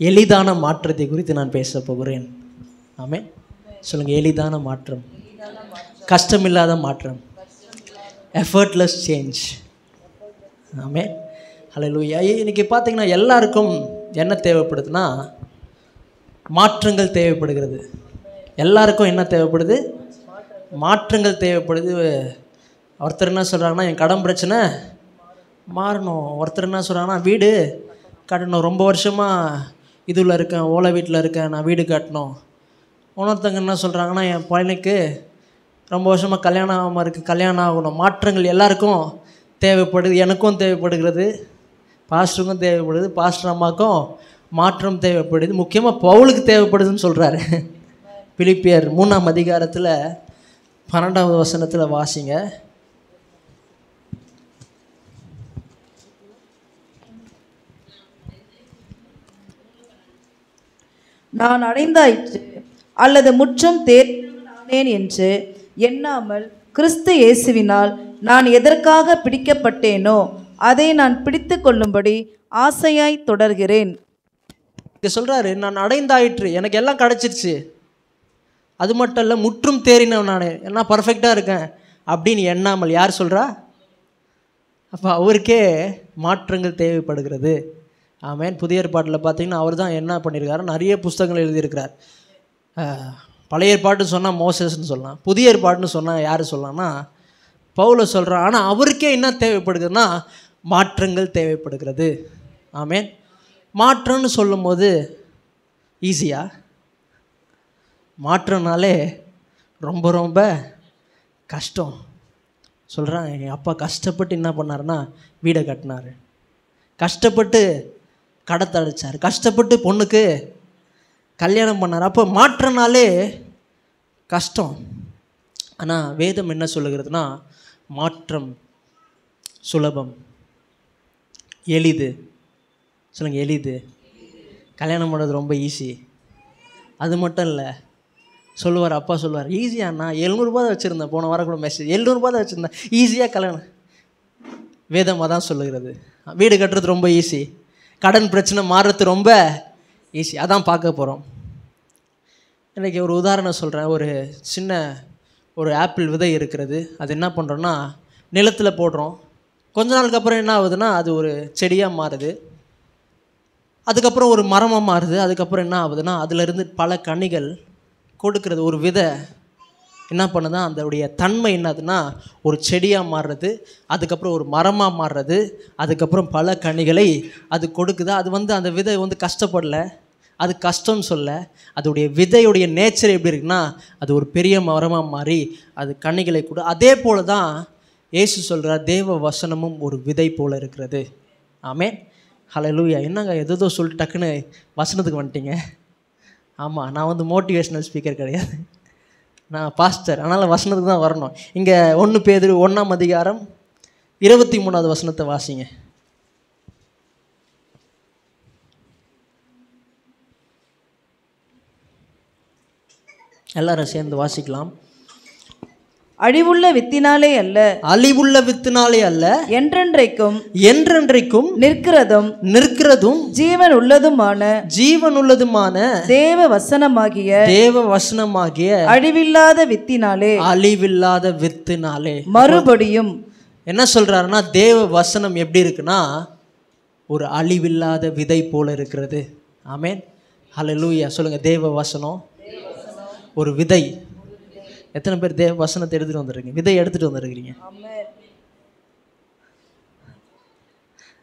எளிதான மாற்றத்தை குறித்து நான் பேச போகிறேன். ஆமென். சொல்லுங்கள், எளிதான மாற்றம், கஷ்டமில்லாத மாற்றம், எஃபர்ட்லெஸ் சேஞ்ச். ஆமென். ஹல்லேலூயா. இன்னைக்கு பார்த்தீங்கன்னா எல்லாருக்கும் என்ன தேவைப்படுதுன்னா மாற்றங்கள் தேவைப்படுகிறது. எல்லாருக்கும் என்ன தேவைப்படுது? மாற்றங்கள் தேவைப்படுது. ஒருத்தர் என்ன சொல்கிறாங்கன்னா என் கடன் பிரச்சனை மாறணும். ஒருத்தர் என்ன சொல்கிறாங்கன்னா வீடு கட்டணும், ரொம்ப வருஷமாக இதில் இருக்கேன், ஓலை வீட்டில் இருக்கேன், நான் வீடு கட்டணும். இன்னொருத்தங்க என்ன சொல்கிறாங்கன்னா என் பையனுக்கு ரொம்ப வருஷமாக கல்யாணம் ஆகாமல் இருக்குது, கல்யாணம் ஆகணும். மாற்றங்கள் எல்லாருக்கும் தேவைப்படுது. எனக்கும் தேவைப்படுகிறது, பாஸ்டருக்கும் தேவைப்படுது, பாஸ்டர் அம்மாவுக்கும் மாற்றம் தேவைப்படுது. முக்கியமாக பவுலுக்கு தேவைப்படுதுன்னு சொல்கிறாரு. பிலிப்பியர் 3ஆம் அதிகாரத்தில் 12வது வசனத்தில் வாசிங்க. நான் அடைந்தாயிற்று அல்லது முற்றும் தேர்ந்தேன் என்று எண்ணாமல் கிறிஸ்து இயேசுவினால் நான் எதற்காக பிடிக்கப்பட்டேனோ அதை நான் பிடித்து கொள்ளும்படி ஆசையாய் தொடர்கிறேன். இங்கே சொல்கிறாரு, நான் அடைந்தாயிற்று, எனக்கு எல்லாம் கிடச்சிருச்சு, அது மட்டும் இல்லை முற்றும் தேறினவன் நான், எல்லாம் பர்ஃபெக்டாக இருக்கேன் அப்படின்னு எண்ணாமல். யார் சொல்கிறா? அப்போ அவருக்கே மாற்றங்கள் தேவைப்படுகிறது. ஆமென். புதிய ஏற்பாட்டில் பார்த்தீங்கன்னா அவர் தான் என்ன பண்ணியிருக்காரு, நிறைய புஸ்தகங்கள் எழுதியிருக்கிறார். பழைய ஏற்பாட்டுன்னு சொன்னால் மோசஸ்ன்னு சொல்லலாம், புதிய ஏற்பாட்டுன்னு சொன்னால் யார் சொல்லலாம்னா பவுலை சொல்கிறான். ஆனால் அவருக்கே என்ன தேவைப்படுகிறதுனா மாற்றங்கள் தேவைப்படுகிறது. ஆமென். மாற்றம்னு சொல்லும் போது ஈஸியாக, மாற்றம்னாலே ரொம்ப ரொம்ப கஷ்டம். சொல்கிறான், எங்கள் அப்பா கஷ்டப்பட்டு என்ன பண்ணாருன்னா வீடை கட்டினார், கஷ்டப்பட்டு கடத்தை அடித்தார், கஷ்டப்பட்டு பொண்ணுக்கு கல்யாணம் பண்ணார். அப்போ மாற்றனாலே கஷ்டம். ஆனால் வேதம் என்ன சொல்லுகிறதுனா மாற்றம் சுலபம், எளிது. சொல்லுங்கள், எளிது. கல்யாணம் பண்ணுறது ரொம்ப ஈஸி. அது மட்டும் இல்லை, சொல்லுவார், அப்பா சொல்லுவார், ஈஸியாண்ணா 700 தான் வச்சுருந்தேன், போன வாரம் கூட மெசேஜ் 700 தான் வச்சுருந்தேன், ஈஸியாக கல்யாணம். வேதமாக தான் சொல்லுகிறது. வீடு கட்டுறது ரொம்ப ஈஸி, கடன் பிரச்சனை மாறுறது ரொம்ப ஈஸி. அதான் பார்க்க போகிறோம். இன்றைக்கி ஒரு உதாரணம் சொல்கிறேன். ஒரு சின்ன ஒரு ஆப்பிள் விதை இருக்கிறது. அது என்ன பண்ணுறோன்னா நிலத்தில் போடுறோம். கொஞ்ச நாளுக்கு அப்புறம் என்ன ஆகுதுன்னா அது ஒரு செடியாக மாறுது, அதுக்கப்புறம் ஒரு மரமாக மாறுது, அதுக்கப்புறம் என்ன ஆகுதுன்னா அதிலிருந்து பல கனிகள் கொடுக்கறது. ஒரு விதை என்ன பண்ணுதுன்னா அதோடைய தன்மை என்னதுன்னா ஒரு செடியாக மாறுறது, அதுக்கப்புறம் ஒரு மரமாக மாறுறது, அதுக்கப்புறம் பல கனிகளை அது கொடுக்குது. அது அந்த விதை கஷ்டப்படலை, அது கஷ்டம் சொல்ல, அதோடைய விதையுடைய நேச்சர் எப்படி இருக்குன்னா அது ஒரு பெரிய மரமாக மாறி அது கனிகளை கொடு. அதே போல தான் இயேசு சொல்கிறார், தேவ வசனமும் ஒரு விதை போல் இருக்கிறது. ஆமென். ஹல்லேலூயா. என்னங்க எதோ சொல்லிட்டு டக்குன்னு வசனத்துக்கு வந்துட்டீங்க? ஆமாம், நான் மோட்டிவேஷ்னல் ஸ்பீக்கர் கிடையாது, நான் பாஸ்டர், அதனால் வசனத்துக்கு தான் வரணும். இங்கே 1 பேதுரு 1ஆம் அதிகாரம் 23வது வசனத்தை வாசிங்க. எல்லாரும் சேர்ந்து வாசிக்கலாம். அழிவுள்ள வித்தினாலே அல்ல, அழிவுள்ள வித்தினாலே அல்ல, என்றென்றைக்கும் என்றென்றைக்கும் நிற்கிறதும் ஜீவன் உள்ளதுமான தேவ வசனமாகிய அழிவில்லாத வித்தினாலே மறுபடியும் என்ன சொல்றாருன்னா தேவ வசனம் எப்படி இருக்குன்னா ஒரு அழிவில்லாத விதை போல இருக்கிறது. ஆமென். ஹல்லேலூயா. சொல்லுங்க, தேவ வசனம் ஒரு விதை. எத்தனை பேர் தேவ வசனத்தை எடுத்துகிட்டு வந்துருக்கீங்க, விதை எடுத்துகிட்டு வந்துருக்கிறீங்க?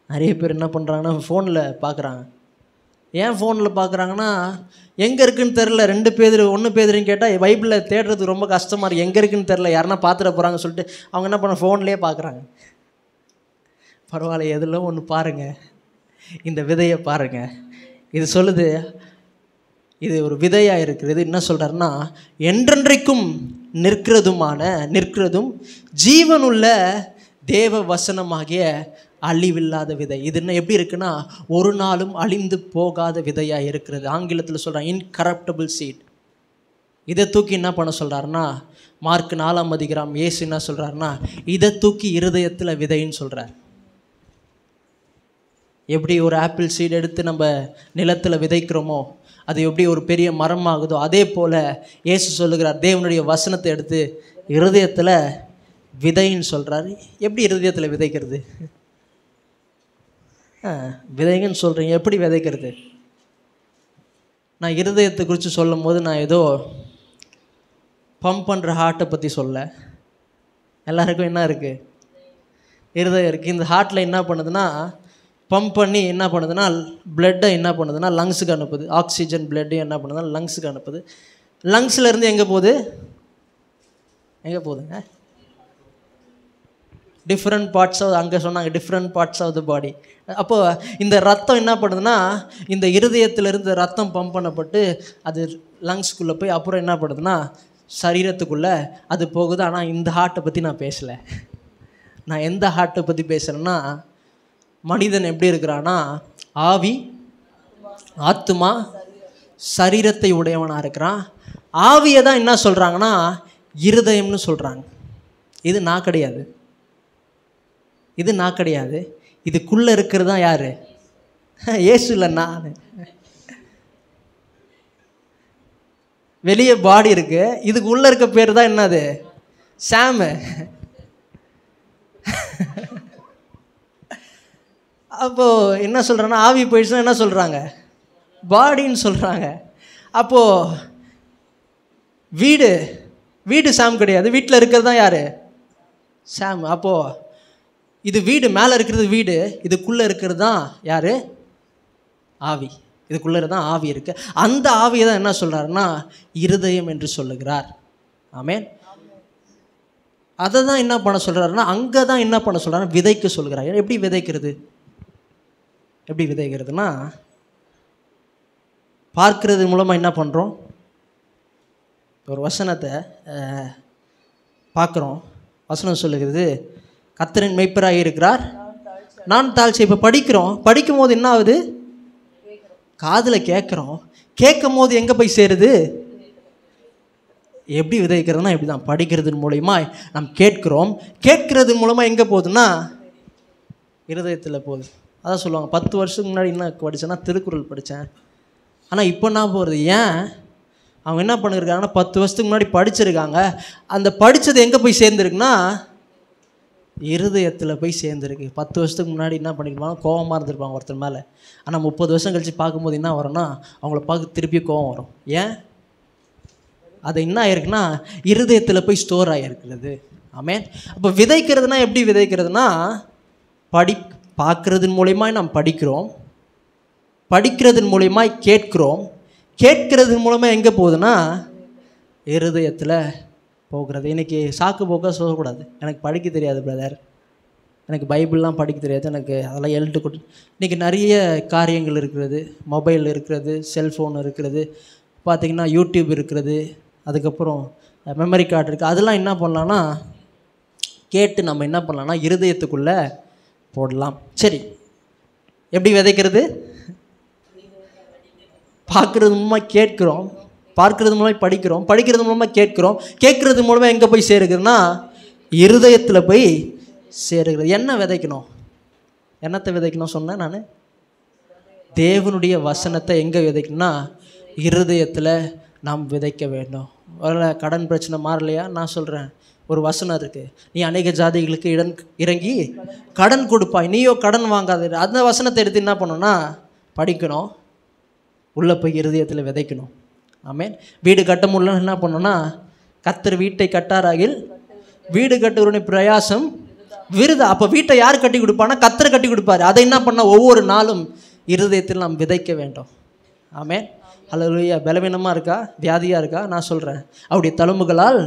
நிறைய பேர் என்ன பண்ணுறாங்கன்னா ஃபோனில் பார்க்குறாங்க. ஏன் ஃபோனில் பார்க்குறாங்கன்னா எங்கே இருக்குதுன்னு தெரில. 2 பேர் 1 பேருன்னு கேட்டால் பைபிளில் தேடுறது ரொம்ப கஷ்டமாக இருக்குது, எங்கே இருக்குதுன்னு தெரில, யாருன்னா பார்த்துட போகிறாங்கன்னு சொல்லிட்டு அவங்க என்ன பண்ண ஃபோன்லேயே பார்க்குறாங்க. பரவாயில்ல, எதில் ஒன்று பாருங்கள், இந்த விதையை பாருங்கள். இது சொல்லுது, இது ஒரு விதையாக இருக்கிறது. என்ன சொல்கிறாருன்னா என்றென்றைக்கும் நிற்கிறதும் ஜீவனுள்ள தேவ வசனமாகிய அழிவில்லாத விதை. இது என்ன எப்படி இருக்குன்னா ஒரு நாளும் அழிந்து போகாத விதையாக இருக்கிறது. ஆங்கிலத்தில் சொல்கிறாங்க இன்கரப்டபிள் சீட். இதை தூக்கி என்ன பண்ண சொல்கிறாருன்னா மார்க் 4ஆம் அதிகாரம் இயேசு என்ன சொல்கிறாருன்னா இதை தூக்கி இருதயத்தில் விதைன்னு சொல்கிறார். எப்படி ஒரு ஆப்பிள் சீடு எடுத்து நம்ம நிலத்தில் விதைக்கிறோமோ அது எப்படி ஒரு பெரிய மரம் ஆகுதோ, அதே போல் இயேசு சொல்லுகிறார் தேவனுடைய வசனத்தை எடுத்து இருதயத்தில் விதைன்னு சொல்கிறாரு. எப்படி இருதயத்தில் விதைக்கிறது? விதைங்கன்னு சொல்கிறீங்க, எப்படி விதைக்கிறது? நான் இருதயத்தை குறித்து சொல்லும் போது நான் ஏதோ பம்ப் பண்ணுற ஹார்ட்டை பற்றி சொல்ல. எல்லாருக்கும் என்ன இருக்குது? இருதயம் இருக்குது. இந்த ஹார்ட்டில் என்ன பண்ணுதுன்னா பம்ப் பண்ணி என்ன பண்ணுதுன்னா பிளட்டை என்ன பண்ணுதுன்னா லங்ஸுக்கு அனுப்புது. ஆக்சிஜன் பிளட்டையும் என்ன பண்ணுதுன்னா லங்ஸுக்கு அனுப்புது. லங்ஸ்லேருந்து எங்கே போகுது? எங்கே போகுதுங்க? டிஃப்ரெண்ட் பார்ட்ஸ் ஆஃப், அங்கே சொன்னாங்க டிஃப்ரெண்ட் பார்ட்ஸ் ஆஃப் த பாடி. அப்போது இந்த ரத்தம் என்ன பண்ணுதுன்னா இந்த இருதயத்திலிருந்து ரத்தம் பம்ப் பண்ணப்பட்டு அது லங்ஸ்குள்ளே போய் அப்புறம் என்ன பண்ணுதுன்னா சரீரத்துக்குள்ளே அது போகுது. ஆனால் இந்த ஹார்ட்டை பற்றி நான் பேசலை. நான் எந்த ஹார்ட்டை பற்றி பேசுகிறேன்னா, மனிதன் எப்படி இருக்கிறான்னா ஆவி, ஆத்துமா, சரீரத்தை உடையவனாக இருக்கிறான். ஆவியை தான் என்ன சொல்கிறாங்கன்னா இருதயம்னு சொல்கிறாங்க. இது நான் கிடையாது, இது நான் கிடையாது. இதுக்குள்ளே இருக்கிறது தான் யார்? இயேசு இல்லை, நான். வெளியே பாடி இருக்கு, இதுக்கு உள்ளே இருக்க பேர் தான் என்னது? சாமு. அப்போது என்ன சொல்கிறேன்னா ஆவி போயிடுச்சுன்னா என்ன சொல்கிறாங்க? பாடின்னு சொல்கிறாங்க. அப்போது வீடு வீடு சாம் கிடையாது, வீட்டில் இருக்கிறது தான் யார்? சாம். அப்போது இது வீடு, மேலே இருக்கிறது வீடு, இதுக்குள்ளே இருக்கிறது தான் யார்? ஆவி. இதுக்குள்ளே தான் ஆவி இருக்குது. அந்த ஆவியை தான் என்ன சொல்கிறாருன்னா இருதயம் என்று சொல்லுகிறார். ஆமென். அதை தான் என்ன பண்ண சொல்கிறாருன்னா அங்கே தான் என்ன பண்ண சொல்கிறாருன்னா விதைக்க சொல்கிறார். எப்படி விதைக்கிறது? எப்படி விதைக்கிறதுனா பார்க்கறது மூலமாக என்ன பண்ணுறோம்? ஒரு வசனத்தை பார்க்குறோம். வசனம் சொல்லுகிறது கர்த்தரின் மேய்ப்பராக இருக்கிறார், நான் தாழ்ச்சி. இப்போ படிக்கும் போது என்ன ஆகுது? காதில் கேட்குறோம். கேட்கும் போது எங்கே போய் சேருது? எப்படி விதைக்கிறதுனா இப்படி தான், படிக்கிறது மூலமா நாம் கேட்குறோம். கேட்கறது மூலமாக எங்கே போகுதுன்னா இருதயத்தில் போகுது. அதான் சொல்லுவாங்க 10 வருஷத்துக்கு முன்னாடி என்ன படித்தேன்னா திருக்குறள் படித்தேன், ஆனால் இப்போ என்ன போகிறது? ஏன் அவங்க என்ன பண்ணியிருக்காங்கன்னா 10 வருஷத்துக்கு முன்னாடி படிச்சிருக்காங்க, அந்த படித்தது எங்கே போய் சேர்ந்துருக்குன்னா இருதயத்தில் போய் சேர்ந்துருக்கு. 10 வருஷத்துக்கு முன்னாடி என்ன பண்ணியிருப்பாங்க? கோபமாக இருந்திருப்பாங்க ஒருத்தர் மேலே. ஆனால் 30 வருஷம் கழித்து பார்க்கும்போது என்ன வரும்னா அவங்கள பார்க்க திருப்பி கோபம் வரும். ஏன்? அது என்ன ஆயிருக்குன்னா இருதயத்தில் போய் ஸ்டோர் ஆகிருக்கிறது. ஆமென். அப்போ விதைக்கிறதுனா எப்படி விதைக்கிறதுனா பார்க்கறதன் மூலயமா நாம் படிக்கிறோம், படிக்கிறதன் மூலயமா கேட்குறோம், கேட்கறதன் மூலமாக எங்கே போகுதுன்னா இருதயத்தில் போகிறது. இன்றைக்கி சாக்கு போக்காக சொல்லக்கூடாது, எனக்கு படிக்க தெரியாது பிரதர், எனக்கு பைபிள்லாம் படிக்க தெரியாது, எனக்கு அதெல்லாம் எழுட்டு கொடு. இன்றைக்கி நிறைய காரியங்கள் இருக்கிறது, மொபைல் இருக்கிறது, செல்ஃபோன் இருக்கிறது, பார்த்திங்கன்னா யூடியூப் இருக்கிறது, அதுக்கப்புறம் மெமரி கார்டு இருக்குது. அதெல்லாம் என்ன பண்ணலான்னா கேட்டு நம்ம என்ன பண்ணலான்னா இருதயத்துக்குள்ளே போடலாம். சரி, எப்படி விதைக்கிறது? பார்க்குறது மூலமாக கேட்குறோம், பார்க்கறது மூலமாக படிக்கிறோம், படிக்கிறது மூலமாக கேட்குறோம், கேட்குறது மூலமாக எங்கே போய் சேருகிறதுனா இருதயத்தில் போய் சேருகிறது. என்ன விதைக்கணும்? என்னத்தை விதைக்கணும் சொன்னேன் நான்? தேவனுடைய வசனத்தை எங்கே விதைக்கணும்னா இருதயத்தில் நாம் விதைக்க வேண்டும். வரல கடன் பிரச்சனை மாறலையா? நான் சொல்கிறேன், ஒரு வசனம் இருக்குது, நீ அநேக ஜாதிகளுக்கு இறங்கி கடன் கொடுப்பாய், நீயோ கடன் வாங்காத. அந்த வசனத்தை எடுத்து என்ன பண்ணணும்னா படிக்கணும், உள்ளே போய் இருதயத்தில் விதைக்கணும். ஆமென். வீடு கட்ட முடியலன்னு என்ன பண்ணணும்னா கர்த்தர் வீட்டை கட்டாராகில் வீடு கட்டுவருடைய பிரயாசம் விருதா. அப்போ வீட்டை யார் கட்டி கொடுப்பானா? கர்த்தர் கட்டி கொடுப்பாரு. அதை என்ன பண்ண ஒவ்வொரு நாளும் இருதயத்தில் நாம் விதைக்க வேண்டும். ஆமென். அல்லேலூயா. பலவீனமாக இருக்கா, வியாதியாக இருக்கா? நான் சொல்கிறேன், அவருடைய தழும்புகளால்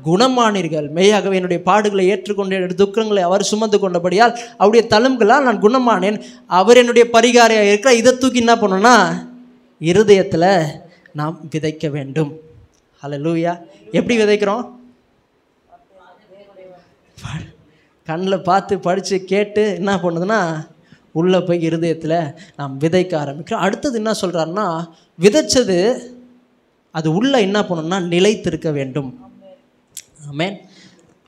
குணமானீர்கள், மெய்யாகவே என்னுடைய பாடுகளை ஏற்றுக்கொண்டேன், துக்கங்களை அவர் சுமந்து கொண்டபடியால் அவருடைய தழும்புகளால் நான் குணமானேன், அவர் என்னுடைய பரிகாரியாக இருக்கிற. இதை தூக்கி என்ன பண்ணணும்னா இருதயத்தில் நாம் விதைக்க வேண்டும். அல்லேலூயா. எப்படி விதைக்கிறோம்? கண்ணில் பார்த்து படித்து கேட்டு என்ன பண்ணுதுன்னா உள்ளே போய் இருதயத்தில் நாம் விதைக்க ஆரம்பிக்கிறோம். அடுத்தது என்ன சொல்கிறாருன்னா விதைச்சது அது உள்ளே என்ன பண்ணணும்னா நிலைத்திருக்க வேண்டும். ஆமென்.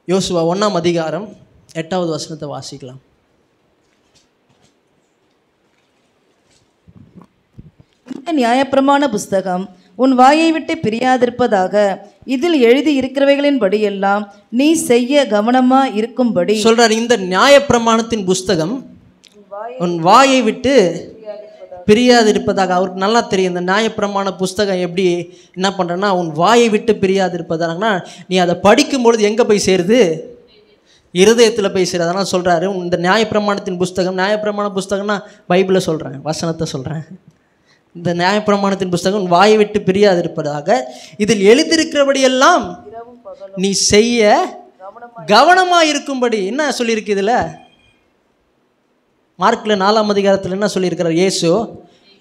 யோசுவா 1ஆம் அதிகாரம் 8வது வசனத்தை வாசிக்கலாம். நியாயப்பிரமாண புஸ்தகம் உன் வாயை விட்டு பிரியாதிருப்பதாக, இதில் எழுதி இருக்கிறவைகளின்படி எல்லாம் நீ செய்ய கவனமா இருக்கும்படி சொல்றார். இந்த நியாயப்பிரமாணத்தின் புஸ்தகம் உன் வாயை விட்டு பிரியாதிருப்பதாக. அவருக்கு நல்லா தெரியும் இந்த நியாயப்பிரமாண புஸ்தகம் எப்படி என்ன பண்ணுறேன்னா, உன் வாயை விட்டு பிரியாதிருப்பதாகனா நீ அதை படிக்கும் பொழுது எங்கே போய் சேருது? இருதயத்தில் போய் சேருது. அதனால் சொல்கிறாரு, இந்த நியாயப்பிரமாணத்தின் புஸ்தகம், நியாயப்பிரமாண புஸ்தகம்னா பைபிளை சொல்கிறேன், வசனத்தை சொல்கிறேன். இந்த நியாயப்பிரமாணத்தின் புஸ்தகம் உன் வாயை விட்டு பிரியாதிருப்பதாக, இதில் எழுதியிருக்கிறபடியெல்லாம் நீ செய்ய கவனமாக இருக்கும்படி. என்ன சொல்லியிருக்கு இதில்? மார்க்கில் 4ஆம் அதிகாரத்தில் என்ன சொல்லியிருக்கிறார் இயேசு?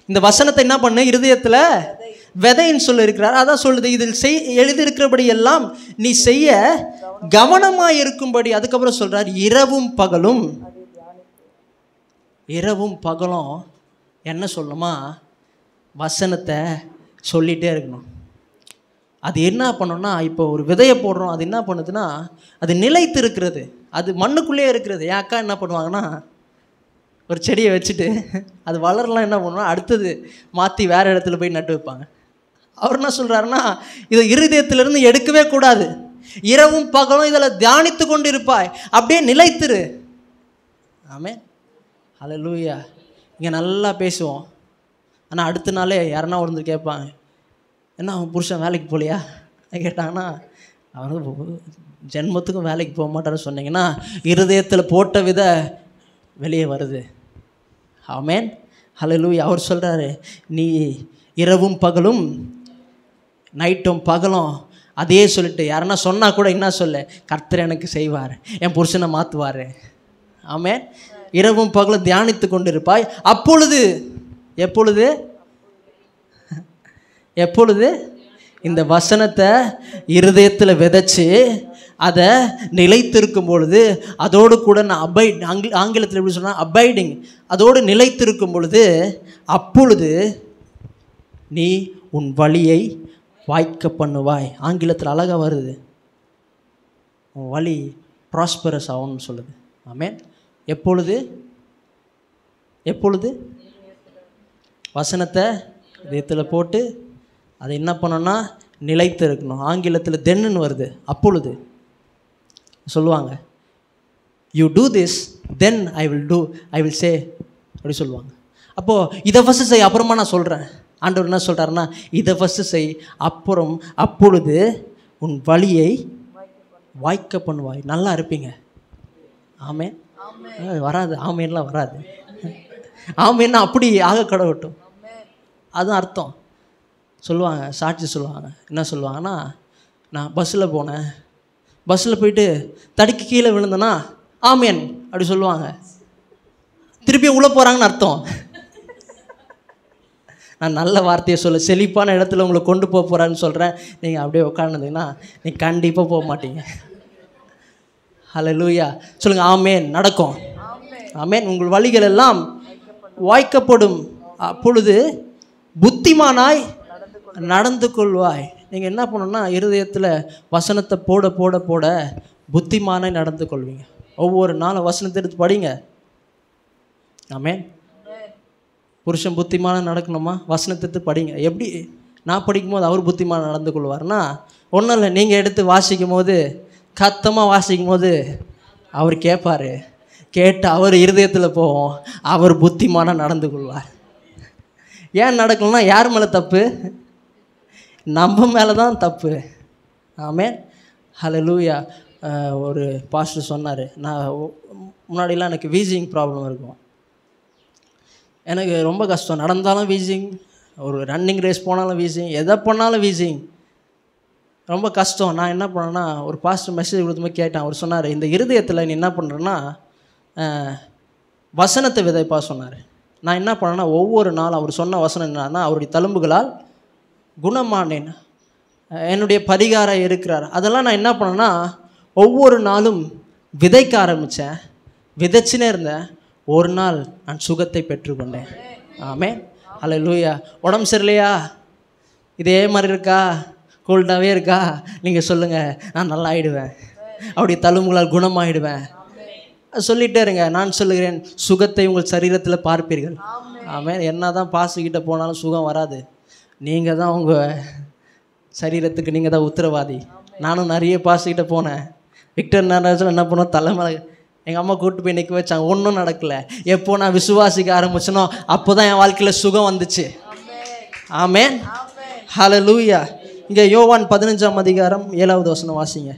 இந்த வசனத்தை என்ன பண்ணு, இருதயத்தில் விதைன்னு சொல்லியிருக்கிறார். அதான் சொல்லுது, இதில் எழுதியிருக்கிறபடி எல்லாம் நீ செய்ய கவனமாக இருக்கும்படி. அதுக்கப்புறம் சொல்கிறார், இரவும் பகலும். இரவும் பகலும் என்ன சொல்லணுமா, வசனத்தை சொல்லிகிட்டே இருக்கணும். அது என்ன பண்ணணும்னா, இப்போ ஒரு விதையை போடுறோம், அது என்ன பண்ணுதுன்னா அது நிலைத்து இருக்கிறது, அது மண்ணுக்குள்ளேயே இருக்கிறது. என் அக்கா என்ன பண்ணுவாங்கன்னா, ஒரு செடியை வச்சுட்டு அது வளரலாம் என்ன பண்ணுவோம், அடுத்தது மாற்றி வேறு இடத்துல போய் நட்டு வைப்பாங்க. அவர் என்ன சொல்கிறாருன்னா, இதை இருதயத்திலிருந்து எடுக்கவே கூடாது. இரவும் பகலும் இதில் தியானித்து கொண்டு இருப்பாய், அப்படியே நிலைத்திரு. ஆமென், ஹல்லேலூயா. இங்கே நல்லா பேசுவோம், ஆனால் அடுத்த நாளே யாருன்னா ஒருத்தர் கேட்பாங்க, என்ன அவன் புருஷன் வேலைக்கு போகலையா கேட்டாங்கன்னா, அவன் ஜென்மத்துக்கும் வேலைக்கு போக மாட்டான்னு சொன்னீங்கன்னா, இருதயத்தில் போட்ட வித வெளியே வருது. ஆமென், ஹல்லேலூயா. அவர் சொல்கிறாரு, நீ இரவும் பகலும், நைட்டும் பகலும் அதே சொல்லிட்டு, யாருன்னா சொன்னால் கூட என்ன சொல்ல, கர்த்தர் எனக்கு செய்வார், என் புருஷனை மாற்றுவார். ஆமென். இரவும் பகலும் தியானித்து கொண்டு இருப்பாய். அப்பொழுது, எப்பொழுது? எப்பொழுது? இந்த வசனத்தை இருதயத்தில் விதைச்சி அதை நிலைத்திருக்கும் பொழுது, அதோடு கூட நான் ஆங்கிலத்தில் எப்படி சொன்னால் அபைடிங், அதோடு நிலைத்திருக்கும் பொழுது, அப்பொழுது நீ உன் வழியை வாய்க்க பண்ணுவாய். ஆங்கிலத்தில் அழகாக வருது, உன் வழி ப்ராஸ்பரஸ் ஆகும்னு சொல்லுது. ஆமென். எப்பொழுது? எப்பொழுது? வசனத்தை இதயத்தில் போட்டு அதை என்ன பண்ணணும்னா நிலைத்து இருக்கணும். ஆங்கிலத்தில் தென்னுன்னு வருது, அப்பொழுது சொல்லுவாங்க, you do this then I will say அப்படி சொல்லுவாங்க. அப்போது இதை ஃபஸ்ட்டு செய், அப்புறமா நான் சொல்கிறேன். ஆண்டவர் என்ன சொல்கிறாருன்னா, இதை ஃபஸ்ட்டு செய், அப்புறம் அப்பொழுது உன் வழியை வாய்க்க பண்ணுவாய், நல்லா இருப்பீங்க. ஆமென். வராது, ஆமேன்லாம் வராது. ஆமேன்னா அப்படி ஆக கடவுட்டும், அதுதான் அர்த்தம். சொல்லுவாங்க, சாட்சி சொல்லுவாங்க. என்ன சொல்லுவாங்கன்னா, நான் பஸ்ஸில் போனேன், பஸ்ஸில் போயிட்டு தடுக்கி கீழே விழுந்தேன்னா ஆமேன் அப்படி சொல்லுவாங்க. திருப்பி உள்ளே போகிறாங்கன்னு அர்த்தம். நான் நல்ல வார்த்தையை சொல்ல, செழிப்பான இடத்துல உங்களை கொண்டு போக போகிறான்னு சொல்கிறேன். நீங்கள் அப்படியே உட்காந்துங்கன்னா நீங்கள் கண்டிப்பாக போக மாட்டீங்க. ஹல்லேலூயா சொல்லுங்கள். ஆமேன். நடக்கும். ஆமேன். உங்கள் வழிகள் எல்லாம் வாய்க்கப்படும், அப்பொழுது புத்திமானாய் நடந்து கொள்வாய். நீங்கள் என்ன பண்ணணும்னா, இருதயத்தில் வசனத்தை போட போட போட புத்திமானாய் நடந்து கொள்வீங்க. ஒவ்வொரு நாளும் வசனத்தை எடுத்து படிங்க. ஆமென். புருஷன் புத்திமான நடக்கணுமா, வசனத்தை எடுத்து படிங்க. எப்படி நான் படிக்கும்போது அவர் புத்திமான நடந்து கொள்வார்னா, ஒன்றும் இல்லை, நீங்கள் எடுத்து வாசிக்கும் போது, கத்தமாக வாசிக்கும் போது அவர் கேட்பார், கேட்டு அவர் இருதயத்தில் போவோம், அவர் புத்திமான நடந்து கொள்வார். ஏன் நடக்கணும்னா, யார் மேலே தப்பு? நம்ம மேலே தான் தப்பு. ஆமென். ஹல்லேலூயா. ஒரு பாஸ்டர் சொன்னார், நான் முன்னாடிலாம் எனக்கு வீசிங் ப்ராப்ளம் இருக்கும், எனக்கு ரொம்ப கஷ்டம். நடந்தாலும் வீசிங், ஒரு ரன்னிங் ரேஸ் போனாலும் வீசிங், எதை பண்ணாலும் வீசிங், ரொம்ப கஷ்டம். நான் என்ன பண்ணேன்னா, ஒரு பாஸ்டர் மெசேஜ் கொடுத்தும்போது கேட்டேன். அவர் சொன்னார், இந்த இருதயத்தில் நீ என்ன பண்ணுறேன்னா வசனத்தை விதைப்பா சொன்னார். நான் என்ன பண்ணேன்னா, ஒவ்வொரு நாளும் அவர் சொன்ன வசனம் என்னன்னா, அவருடைய தழும்புகளால் குணமானேன், என்னுடைய பரிகாரம் இருக்கிறார். அதெல்லாம் நான் என்ன பண்ணேன்னா, ஒவ்வொரு நாளும் விதைக்க ஆரம்பித்தேன், விதைச்சினே இருந்தேன். ஒரு நாள் நான் சுகத்தை பெற்றுக்கொண்டேன். ஆமென். ஹல்லேலூயா. உடம்பு சரியில்லையா, இதே மாதிரி இருக்கா, கோல்டாகவே இருக்கா, நீங்கள் சொல்லுங்கள், நான் நல்லா ஆகிடுவேன், அப்படி தழும்புகளால் குணமாகிடுவேன். சொல்லிகிட்டே இருங்க. நான் சொல்லுகிறேன், சுகத்தை உங்கள் சரீரத்தில் பார்ப்பீர்கள். ஆமென். என்ன தான் பாசுக்கிட்ட போனாலும் சுகம் வராது. நீங்கள் தான் உங்கள் சரீரத்துக்கு நீங்கள் தான் உத்தரவாதி. நானும் நிறைய பாசுக்கிட்ட போனேன். விக்டர் நாராஜன் என்ன பண்ணோம், தலைமலை எங்கள் அம்மா கூப்பிட்டு போய் நிற்க வச்சாங்க. ஒன்றும் நடக்கலை. எப்போ நான் விசுவாசிக்க ஆரம்பிச்சனோ அப்போ தான் என் வாழ்க்கையில் சுகம் வந்துச்சு. ஆமென். ஹல்லேலூயா. இங்கே யோவான் 15ஆம் அதிகாரம் 7வது வசனம் வாசிங்க.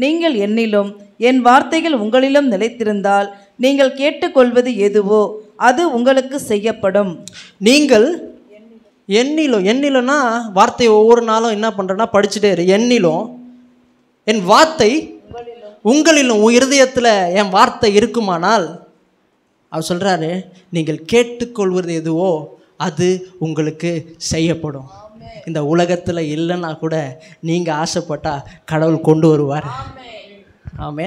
நீங்கள் என்னிலும் என் வார்த்தைகள் உங்களிலும் நிலைத்திருந்தால் நீங்கள் கேட்டுக்கொள்வது எதுவோ அது உங்களுக்கு செய்யப்படும். நீங்கள் எண்ணிலும்னா வார்த்தை ஒவ்வொரு நாளும் என்ன பண்ணுறேன்னா படிச்சுட்டே இரு. எண்ணிலும் என் வார்த்தை உங்களிலும் உன் இருதயத்தில் என் வார்த்தை இருக்குமானால் அவர் சொல்கிறாரு, நீங்கள் கேட்டுக்கொள்வது எதுவோ அது உங்களுக்கு செய்யப்படும். இந்த உலகத்தில் இல்லைன்னா கூட நீங்கள் ஆசைப்பட்டா கடவுள் கொண்டு வருவார். ஆமே.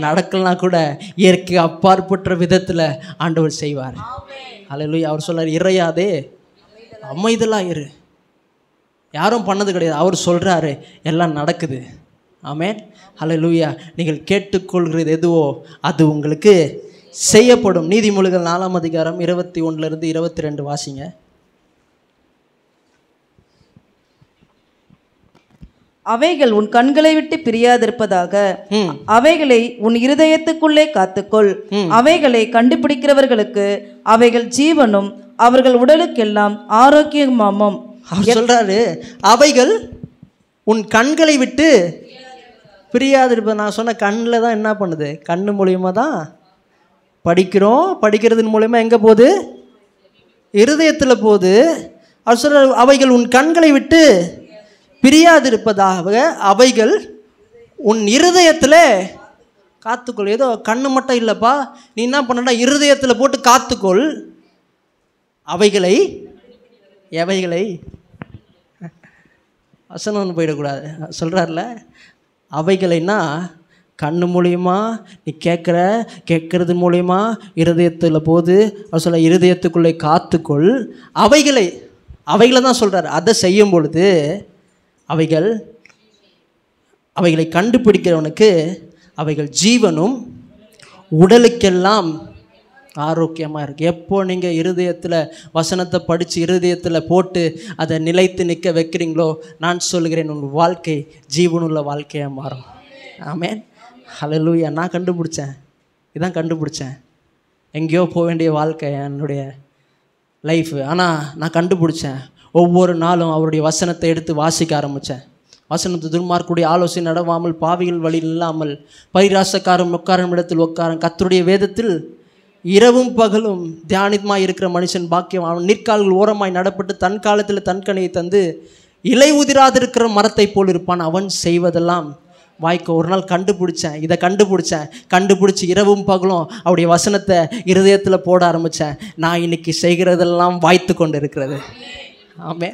நடக்கலனா கூட இயற்கை அப்பாற்பட்ட விதத்தில் ஆண்டவர் செய்வார். ஹல்லேலூயா. அவர் சொல்றார், இறையாதே அமைதலாக இரு. யாரும் பண்ணது கிடையாது. அவர் சொல்கிறாரு, எல்லாம் நடக்குது. ஆமென். ஹல்லேலூயா. நீங்கள் கேட்டுக்கொள்கிறது எதுவோ அது உங்களுக்கு செய்யப்படும். நீதிமொழிகள் 4ஆம் அதிகாரம் 21லிருந்து 22 வாசிங்க. அவைகள் உன் கண்களை விட்டு பிரியாதிருப்பதாக அவைகளை உன் இருதயத்துக்குள்ளே காத்துக்கொள். அவைகளை கண்டுபிடிக்கிறவர்களுக்கு அவைகள் ஜீவனும் அவர்கள் உடலுக்கெல்லாம் ஆரோக்கியமாமும். அவர் சொல்றாரு, அவைகள் உன் கண்களை விட்டு பிரியாதிருப்பது. நான் சொன்ன கண்ணில் தான் என்ன பண்ணுது, கண்ணு மூலியமாக தான் படிக்கிறோம். படிக்கிறதன் மூலயமா எங்கே போகுது, இருதயத்தில் போகுது. அவர் சொல்ற, அவைகள் உன் கண்களை விட்டு பிரியாதிருப்பதாக அவைகள் உன் இருதயத்தில் காத்துக்கொள். ஏதோ கண்ணு மட்டும் இல்லைப்பா, நீ என்ன பண்ணா இருதயத்தில் போட்டு காத்துக்கொள். அவைகளை எவைகளை வசனம் போயிடக்கூடாது சொல்கிறார்ல. அவைகளைன்னா கண்ணு மூலியமா நீ கேட்கறது மூலியமா இருதயத்தில் போது அவர் சொல்ல, இருதயத்துக்குள்ளே காத்துக்கொள். அவைகளை தான் சொல்கிறார். அதை செய்யும் பொழுது அவைகளை கண்டுபிடிக்கிறவனுக்கு அவைகள் ஜீவனும் உடலுக்கெல்லாம் ஆரோக்கியமாக இருக்குது. எப்போ நீங்கள் இருதயத்தில் வசனத்தை படித்து இருதயத்தில் போட்டு அதை நிலைத்து நிற்க வைக்கிறீங்களோ, நான் சொல்கிறேன், உங்கள் வாழ்க்கை ஜீவனுள்ள வாழ்க்கையாக மாறும். ஆமென். ஹல்லேலூயா. நான் கண்டுபிடிச்சேன். எங்கேயோ போக வேண்டிய வாழ்க்கை என்னுடைய லைஃபு. ஆனால் நான் கண்டுபிடிச்சேன். ஒவ்வொரு நாளும் அவருடைய வசனத்தை எடுத்து வாசிக்க ஆரம்பித்தேன். வசனத்தை துன்மார்க்குடைய ஆலோசனை நடவாமல், பாவிகள் வழி இல்லாமல், பரிராசக்காரன் உட்காரும் இடத்தில் உட்காரன், கர்த்தருடைய வேதத்தில் இரவும் பகலும் தியானமாக இருக்கிற மனுஷன் பாக்கியம். அவன் நீர்க்கால்கள் ஓரமாய் நடப்பட்டு தன் காலத்தில் தன் கனியை தந்து இலை உதிராதிருக்கிற மரத்தை போல் இருப்பான். அவன் செய்வதெல்லாம் வாய்க்கு. ஒரு நாள் கண்டுபிடிச்சி இரவும் பகலும் அவருடைய வசனத்தை இருதயத்தில் போட ஆரம்பித்தேன். நான் இன்னைக்கு செய்கிறதெல்லாம் வாய்த்து கொண்டு இருக்கிறது. ஆமே.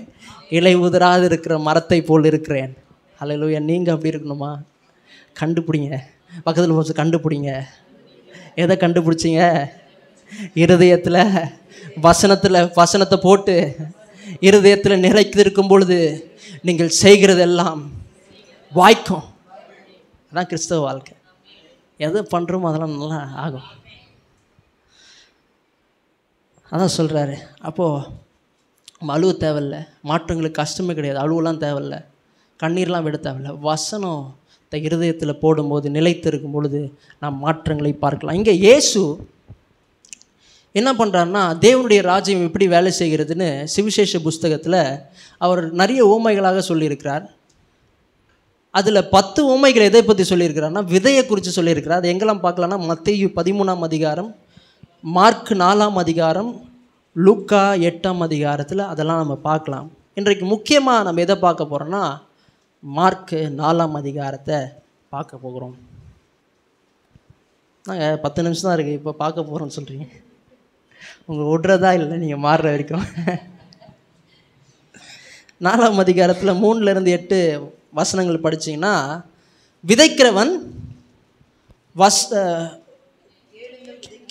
இலை உதிராது இருக்கிற மரத்தை போல் இருக்கிறேன். ஹல்லேலூயா. நீங்கள் அப்படி இருக்கணுமா? கண்டுபிடிங்க. பக்கத்தில் போச்சு கண்டுபிடிங்க. எதை கண்டுபிடிச்சிங்க? இருதயத்தில் வசனத்தை போட்டு இருதயத்தில் நிறைத்து இருக்கும் பொழுது நீங்கள் செய்கிறதெல்லாம் வாய்க்கும். அதான் கிறிஸ்தவ வாழ்க்கை. எதை பண்ணுறோமோ அதெல்லாம் நல்லா ஆகும். அதான் சொல்கிறாரு. அப்போது அழுவ தேவையில்லை, மாற்றங்களுக்கு கஷ்டமே கிடையாது. அழுவலாம் தேவையில்லை, கண்ணீர்லாம் விட தேவையில்லை. வசனம் இருதயத்தில் போடும்போது நிலைத்து இருக்கும் பொழுது நாம் மாற்றங்களை பார்க்கலாம். இங்கே இயேசு என்ன பண்ணுறாருன்னா, தேவனுடைய ராஜ்யம் எப்படி வேலை செய்கிறதுன்னு சுவிசேஷ புஸ்தகத்தில் அவர் நிறைய உவமைகளாக சொல்லியிருக்கிறார். அதில் 10 உவமைகள் எதை பற்றி சொல்லியிருக்கிறார்னா, விதையை குறித்து சொல்லியிருக்கிறார். அது எங்கெல்லாம் பார்க்கலாம்னா, மத்தேயு 13ஆம் அதிகாரம், மார்க் 4ஆம் அதிகாரம், லூக்கா 8ஆம் அதிகாரத்தில் அதெல்லாம் நம்ம பார்க்கலாம். இன்றைக்கு முக்கியமாக நம்ம எதை பார்க்க போகிறோன்னா, மார்க் 4ஆம் அதிகாரத்தை பார்க்க போகிறோம். நாங்கள் 10 நிமிஷம் தான் இருக்குது, இப்போ பார்க்க போகிறோம்னு சொல்கிறீங்க. உங்கள் விடுறதா இல்லை, நீங்கள் மாறுற வரைக்கும். 4ஆம் அதிகாரத்தில் 3லேருந்து 8 வசனங்கள் படிச்சிங்கன்னா, விதைக்கிறவன்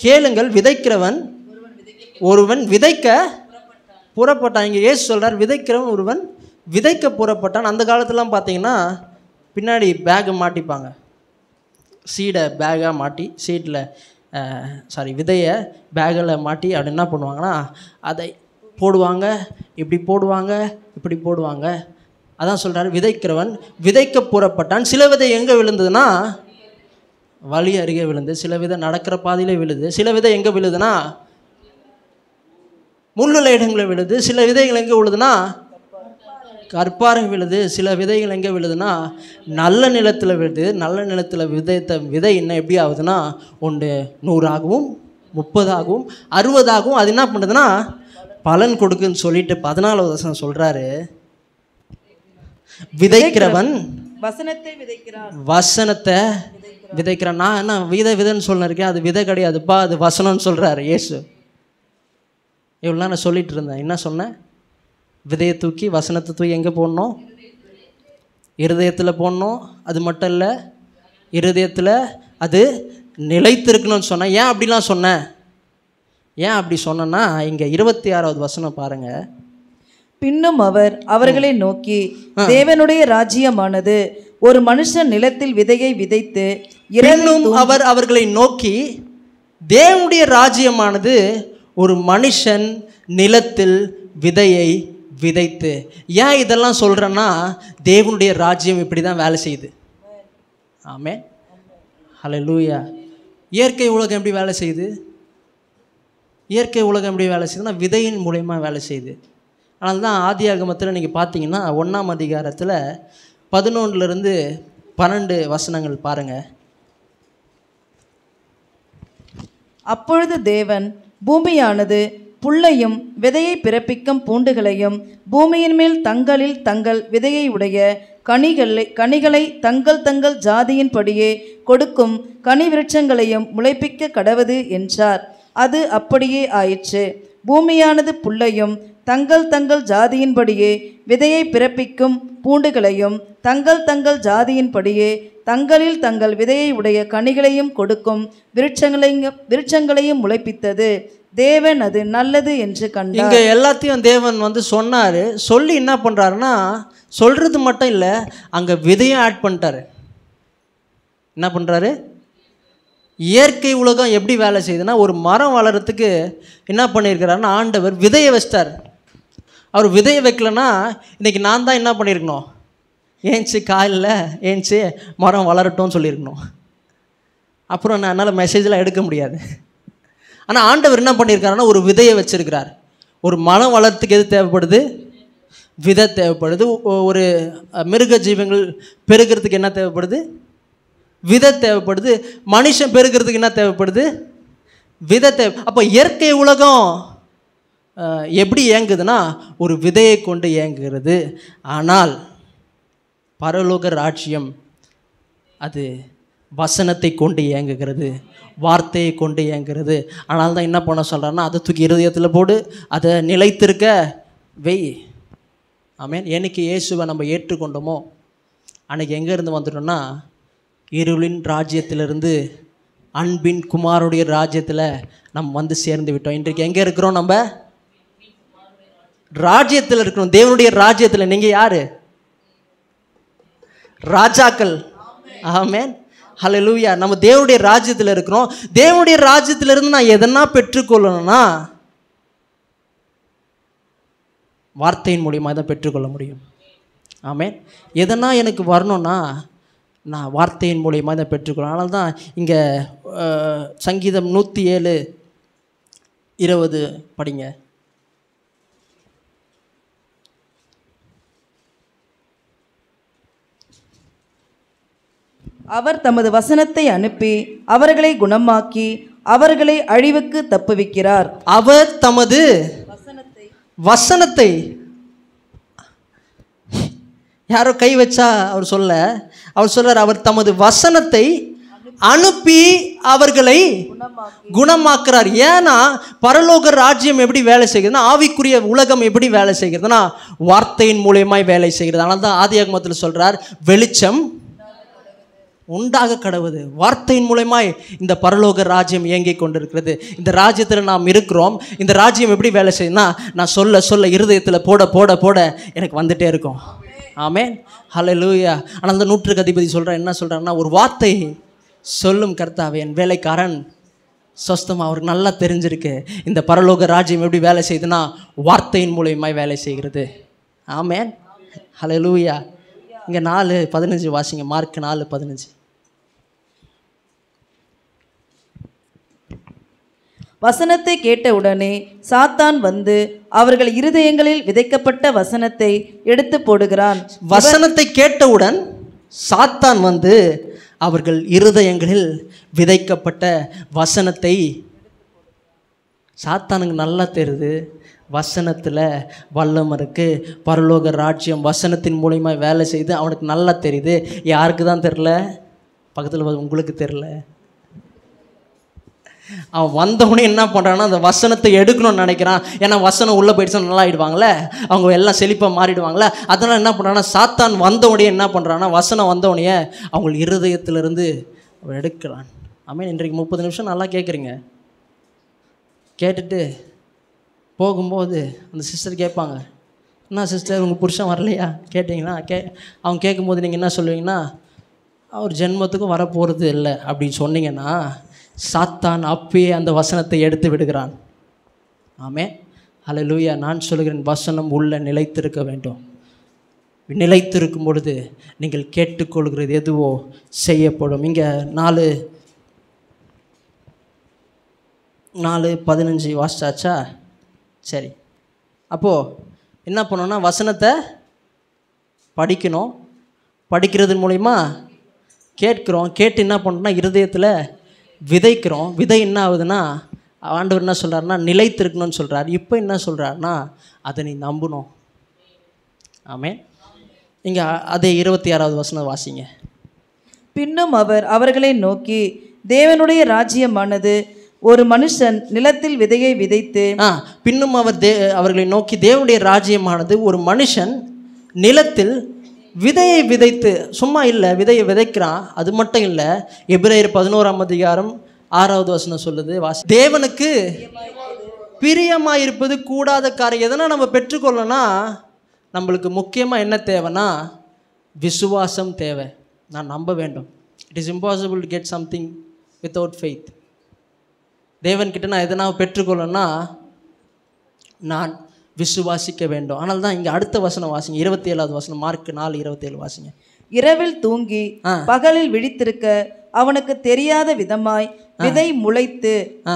கேளுங்கள், விதைக்கிறவன் ஒருவன் விதைக்க புறப்பட்டான். இங்கே இயேசு சொல்கிறார், விதைக்கிறவன் ஒருவன் விதைக்க புறப்பட்டான். அந்த காலத்துலாம் பார்த்தீங்கன்னா பின்னாடி பேக்கை மாட்டிப்பாங்க, சீடை பேக்காக மாட்டி, விதையை பேக்கில் மாட்டி அப்படி என்ன பண்ணுவாங்கன்னா அதை போடுவாங்க, இப்படி போடுவாங்க, இப்படி போடுவாங்க. அதான் சொல்கிறார், விதைக்கிறவன் விதைக்க புறப்பட்டான். சில விதை எங்கே விழுந்ததுன்னா வழி அருகே விழுந்து, சில விதை நடக்கிற பாதையிலே விழுது, சில விதை எங்கே விழுதுன்னா முள்ளுள்ள இடங்களில் விழுது, சில விதைகள் எங்கே விழுதுன்னா கற்பாறை விழுது, சில விதைகள் எங்கே விழுதுன்னா நல்ல நிலத்தில் விழுது. நல்ல நிலத்தில் விதைத்த விதை என்ன எப்படி ஆகுதுன்னா ஒன்று 100ஆகவும் 30ஆகவும் 60ஆகவும் அது என்ன பண்ணுதுன்னா பலன் கொடுக்குன்னு சொல்லிட்டு 14வது வசனம் சொல்கிறாரு, விதைக்கிறவன் வசனத்தை விதைக்கிறான். நான் என்ன விதைன்னு சொல்லிருக்கேன், அது விதை கிடையாதுப்பா, அது வசனம்னு சொல்கிறாரு இயேசு. இவ்வளோ நான் சொல்லிட்டு இருந்தேன். என்ன சொன்னேன்? விதையை தூக்கி வசனத்தை தூக்கி எங்கே போடணும்? இருதயத்தில் போடணும். அது மட்டும் இல்லை, இருதயத்தில் அது நிலைத்திருக்கணும்னு சொன்னேன். ஏன் அப்படிலாம் சொன்னேன்? ஏன் அப்படி சொன்னேன்னா இங்கே 26வது வசனம் பாருங்கள். பின்னும் அவர் அவர்களை நோக்கி, தேவனுடைய ராஜ்யமானது ஒரு மனுஷன் நிலத்தில் விதையை விதைத்து, இன்னும் அவர் அவர்களை நோக்கி, தேவனுடைய ராஜ்யமானது ஒரு மனுஷன் நிலத்தில் விதையை விதைத்து. ஏன் இதெல்லாம் சொல்கிறேன்னா தேவனுடைய ராஜ்யம் இப்படி தான் வேலை செய்யுது. ஆமென், ஹல்லேலூயா. இயற்கை உலகம் எப்படி வேலை செய்யுது? இயற்கை உலகம் எப்படி வேலை செய்யுதுன்னா விதையின் மூலயமா வேலை செய்யுது. அதனால தான் ஆதியாகமத்தில் நீங்கள் பார்த்தீங்கன்னா 1ஆம் அதிகாரத்தில் 11லிருந்து 12 வசனங்கள் பாருங்கள். அப்பொழுது தேவன் பூமியானது புல்லையும் விதையை பிறப்பிக்கும் பூண்டுகளையும் பூமியின் மேல் தங்களில் தங்கள் விதையை உடைய கனிகளை தங்கள் தங்கள் ஜாதியின்படியே கொடுக்கும் கனி விருட்சங்களையும் முளைப்பிக்க கடவது என்றார். அது அப்படியே ஆயிற்று. பூமியானது புல்லையும் தங்கள் தங்கள் ஜாதியின்படியே விதையை பிறப்பிக்கும் பூண்டுகளையும் தங்கள் தங்கள் ஜாதியின்படியே தங்களில் தங்கள் விதையை உடைய கனிகளையும் கொடுக்கும் விருட்சங்களையும் முளைப்பித்தது. தேவன் அது நல்லது என்று கண்டார். இங்கே எல்லாத்தையும் தேவன் சொன்னார். சொல்லி என்ன பண்ணுறாருன்னா, சொல்கிறது மட்டும் இல்லை, அங்கே விதையும் ஆட் பண்ணிட்டாரு. என்ன பண்ணுறாரு? இயற்கை உலகம் எப்படி வேலை செய்யுதுன்னா, ஒரு மரம் வளர்கிறதுக்கு என்ன பண்ணியிருக்கிறாருன்னா ஆண்டவர் விதையை வச்சிட்டார். அவர் விதையை வைக்கலன்னா இன்றைக்கி நான் தான் என்ன பண்ணியிருக்கணும், ஏஞ்சி காலையில் ஏஞ்சி மரம் வளரட்டும்னு சொல்லியிருக்கணும். அப்புறம் நான் என்னால் மெசேஜெலாம் எடுக்க முடியாது. ஆனால் ஆண்டவர் என்ன பண்ணியிருக்காருன்னா ஒரு விதையை வச்சிருக்கிறார். ஒரு மரம் வளர்த்துக்கு எது தேவைப்படுது? விதை தேவைப்படுது. ஒரு மிருக ஜீவங்கள் பெருகிறதுக்கு என்ன தேவைப்படுது? விதை தேவைப்படுது. மனுஷன் பெருகிறதுக்கு என்ன தேவைப்படுது? விதை தேவை. அப்போ இயற்கை உலகம் எப்படி இயங்குதுன்னா ஒரு விதையை கொண்டு இயங்குகிறது. ஆனால் பரலோக ராஜ்யம் அது வசனத்தை கொண்டு இயங்குகிறது, வார்த்தையை கொண்டு இயங்குகிறது. ஆனால் தான் என்ன பண்ண சொல்கிறாருன்னா அதை தூக்கி இருதயத்தில் போடு, அதை நிலைத்திருக்க வெய். ஆமென். என்னைக்கு இயேசுவை நம்ம ஏற்றுக்கொண்டோமோ அன்றைக்கி எங்கேருந்து வந்துட்டோம்னா இருளின் ராஜ்யத்திலிருந்து அன்பின் குமாருடைய ராஜ்யத்தில் நம்ம சேர்ந்து விட்டோம். இன்றைக்கு எங்கே இருக்கிறோம்? நம்ம ராஜ்யத்தில் இருக்கிறோம், தேவனுடைய ராஜ்யத்தில். நீங்கள் யார்? ராஜாக்கள். ஆமென், ஹல்லேலூயா. நம்ம தேவனுடைய ராஜ்யத்தில் இருக்கிறோம். தேவனுடைய ராஜ்யத்திலிருந்து நான் எதனா பெற்றுக்கொள்ளணும்னா வார்த்தையின் மூலியமாக தான் பெற்றுக்கொள்ள முடியும். ஆமென். எதனா எனக்கு வரணும்னா நான் வார்த்தையின் மூலியமாக தான் பெற்றுக்கொள்ளணும். அதனால தான் இங்கே சங்கீதம் 107:20 படிங்க. அவர் தமது வசனத்தை அனுப்பி அவர்களை குணமாக்கி அவர்களை அழிவுக்கு தப்புவிக்கிறார். அவர் தமது வசனத்தை யாரோ கை வச்சா அவர் சொல்றார், அவர் தமது வசனத்தை அனுப்பி அவர்களை குணமாக்குறார். ஏன்னா பரலோக ராஜ்யம் எப்படி வேலை செய்கிறதுனா, ஆவிக்குரிய உலகம் எப்படி வேலை செய்கிறதுனா வார்த்தையின் மூலியமாய் வேலை செய்கிறது. அதனால தான் ஆதியாகமத்தில் சொல்றார், வெளிச்சம் உண்டாக கடவுது. வார்த்தையின் மூலமாய் இந்த பரலோக ராஜ்யம் இயங்கி கொண்டிருக்கிறது. இந்த ராஜ்யத்தில் நாம் இருக்கிறோம். இந்த ராஜ்யம் எப்படி வேலை செய்யுதுன்னா நான் சொல்ல சொல்ல இருதயத்தில் போட போட போட எனக்கு வந்துட்டே இருக்கும். ஆமென், ஹல்லேலூயா. ஆனால் அந்த நூற்றுக்கு அதிபதி என்ன சொல்கிறாருன்னா, ஒரு வார்த்தை சொல்லும் கர்த்தாவே, என் வேலைக்காரன் சொஸ்தமாக. அவருக்கு நல்லா தெரிஞ்சிருக்கு இந்த பரலோக ராஜ்யம் எப்படி வேலை செய்யுதுன்னா வார்த்தையின் மூலியமாய் வேலை செய்கிறது. ஆமென், ஹல்லேலூயா. இங்கே 4:15 வாசிங்க. மார்க் 4:15. வசனத்தை கேட்டவுடனே சாத்தான் வந்து அவர்கள் இருதயங்களில் விதைக்கப்பட்ட வசனத்தை எடுத்து போடுகிறான். வசனத்தை கேட்டவுடன் சாத்தான் வந்து அவர்கள் இருதயங்களில் விதைக்கப்பட்ட வசனத்தை, சாத்தானுக்கு நல்லா தெரியுது வசனத்தில் வல்லம் இருக்குது, பரலோக ராஜ்யம் வசனத்தின் மூலிமா வேலை செய்து அவனுக்கு நல்லா தெரியுது. யாருக்கு தான் தெரில? பக்கத்தில் உங்களுக்கு தெரில. அவன் வந்தவனே என்ன பண்ணுறான்னா அந்த வசனத்தை எடுக்கணும்னு நினைக்கிறான். ஏன்னா வசனம் உள்ளே போயிடுச்சுன்னா நல்லா ஆகிடுவாங்களே, அவங்க எல்லாம் செழிப்பாக மாறிடுவாங்களே. அதனால் என்ன பண்ணுறான்னா சாத்தான் வந்தவனே என்ன பண்ணுறான்னா வசனம் வந்தவனையே அவங்க இருதயத்திலிருந்து அவன் எடுக்கிறான். ஆமென். இன்றைக்கு 30 நிமிஷம் நல்லா கேட்குறீங்க. கேட்டுட்டு போகும்போது அந்த சிஸ்டர் கேட்பாங்க, என்ன சிஸ்டர் உங்கள் புருஷன் வரலையா கேட்டிங்கன்னா அவங்க கேட்கும்போது நீங்கள் என்ன சொல்லுவீங்கன்னா, அவர் ஜென்மத்துக்கும் வரப்போகிறது இல்லை அப்படின்னு சொன்னீங்கன்னா சாத்தான் அப்பயே அந்த வசனத்தை எடுத்து விடுகிறான். ஆமென், ஹல்லேலூயா. நான் சொல்கிறேன், வசனம் உள்ள நிலைத்திருக்க வேண்டும். நிலைத்திருக்கும் பொழுது நீங்கள் கேட்டுக்கொள்கிறது எதுவோ செய்யப்படும். இங்கே 4:15 வாசிச்சாச்சா? சரி. அப்போது என்ன பண்ணோன்னா வசனத்தை படிக்கணும். படிக்கிறது மூலிமா கேட்குறோம். கேட்டு என்ன பண்ணோன்னா இருதயத்தில் விதைக்கிறோம். விதை என்ன ஆகுதுன்னா ஆண்டவர் என்ன சொல்கிறாருன்னா நிலைத்திருக்கணும்னு சொல்கிறார். இப்போ என்ன சொல்கிறாருன்னா அதை நீ நம்பணும். ஆமென். இங்கே அதே 26வது வசனம் வாசிங்க. பின்னும் அவர் அவர்களை நோக்கி, தேவனுடைய ராஜ்யமானது ஒரு மனுஷன் நிலத்தில் விதையை விதைத்து. பின்னும் அவர்களை நோக்கி, தேவனுடைய ராஜ்யமானது ஒரு மனுஷன் நிலத்தில் விதையை விதைத்து, சும்மா இல்லை விதையை விதைக்கிறான். அது மட்டும் இல்லை, எபிரேயர் 11:6 வசனம் சொல்லுது, தேவனுக்கு பிரியமாயிருப்பது கூடாத காரியம். எதனா நம்ம பெற்றுக்கொள்ளனா நம்மளுக்கு முக்கியமாக என்ன தேவைன்னா விசுவாசம் தேவை. நான் நம்ப வேண்டும். It is impossible to get something without faith. தேவன்கிட்ட நான் எதனா பெற்றுக்கொள்ளனா நான் விசுவாசிக்க வேண்டும். ஆனால் தான் இங்கே அடுத்த வசனம் வாசிங்க. 27வது வசனம், மார்க் 4:27 வாசிங்க. இரவில் தூங்கி பகலில் விழித்திருக்க அவனுக்கு தெரியாத விதமாய் விதை முளைத்து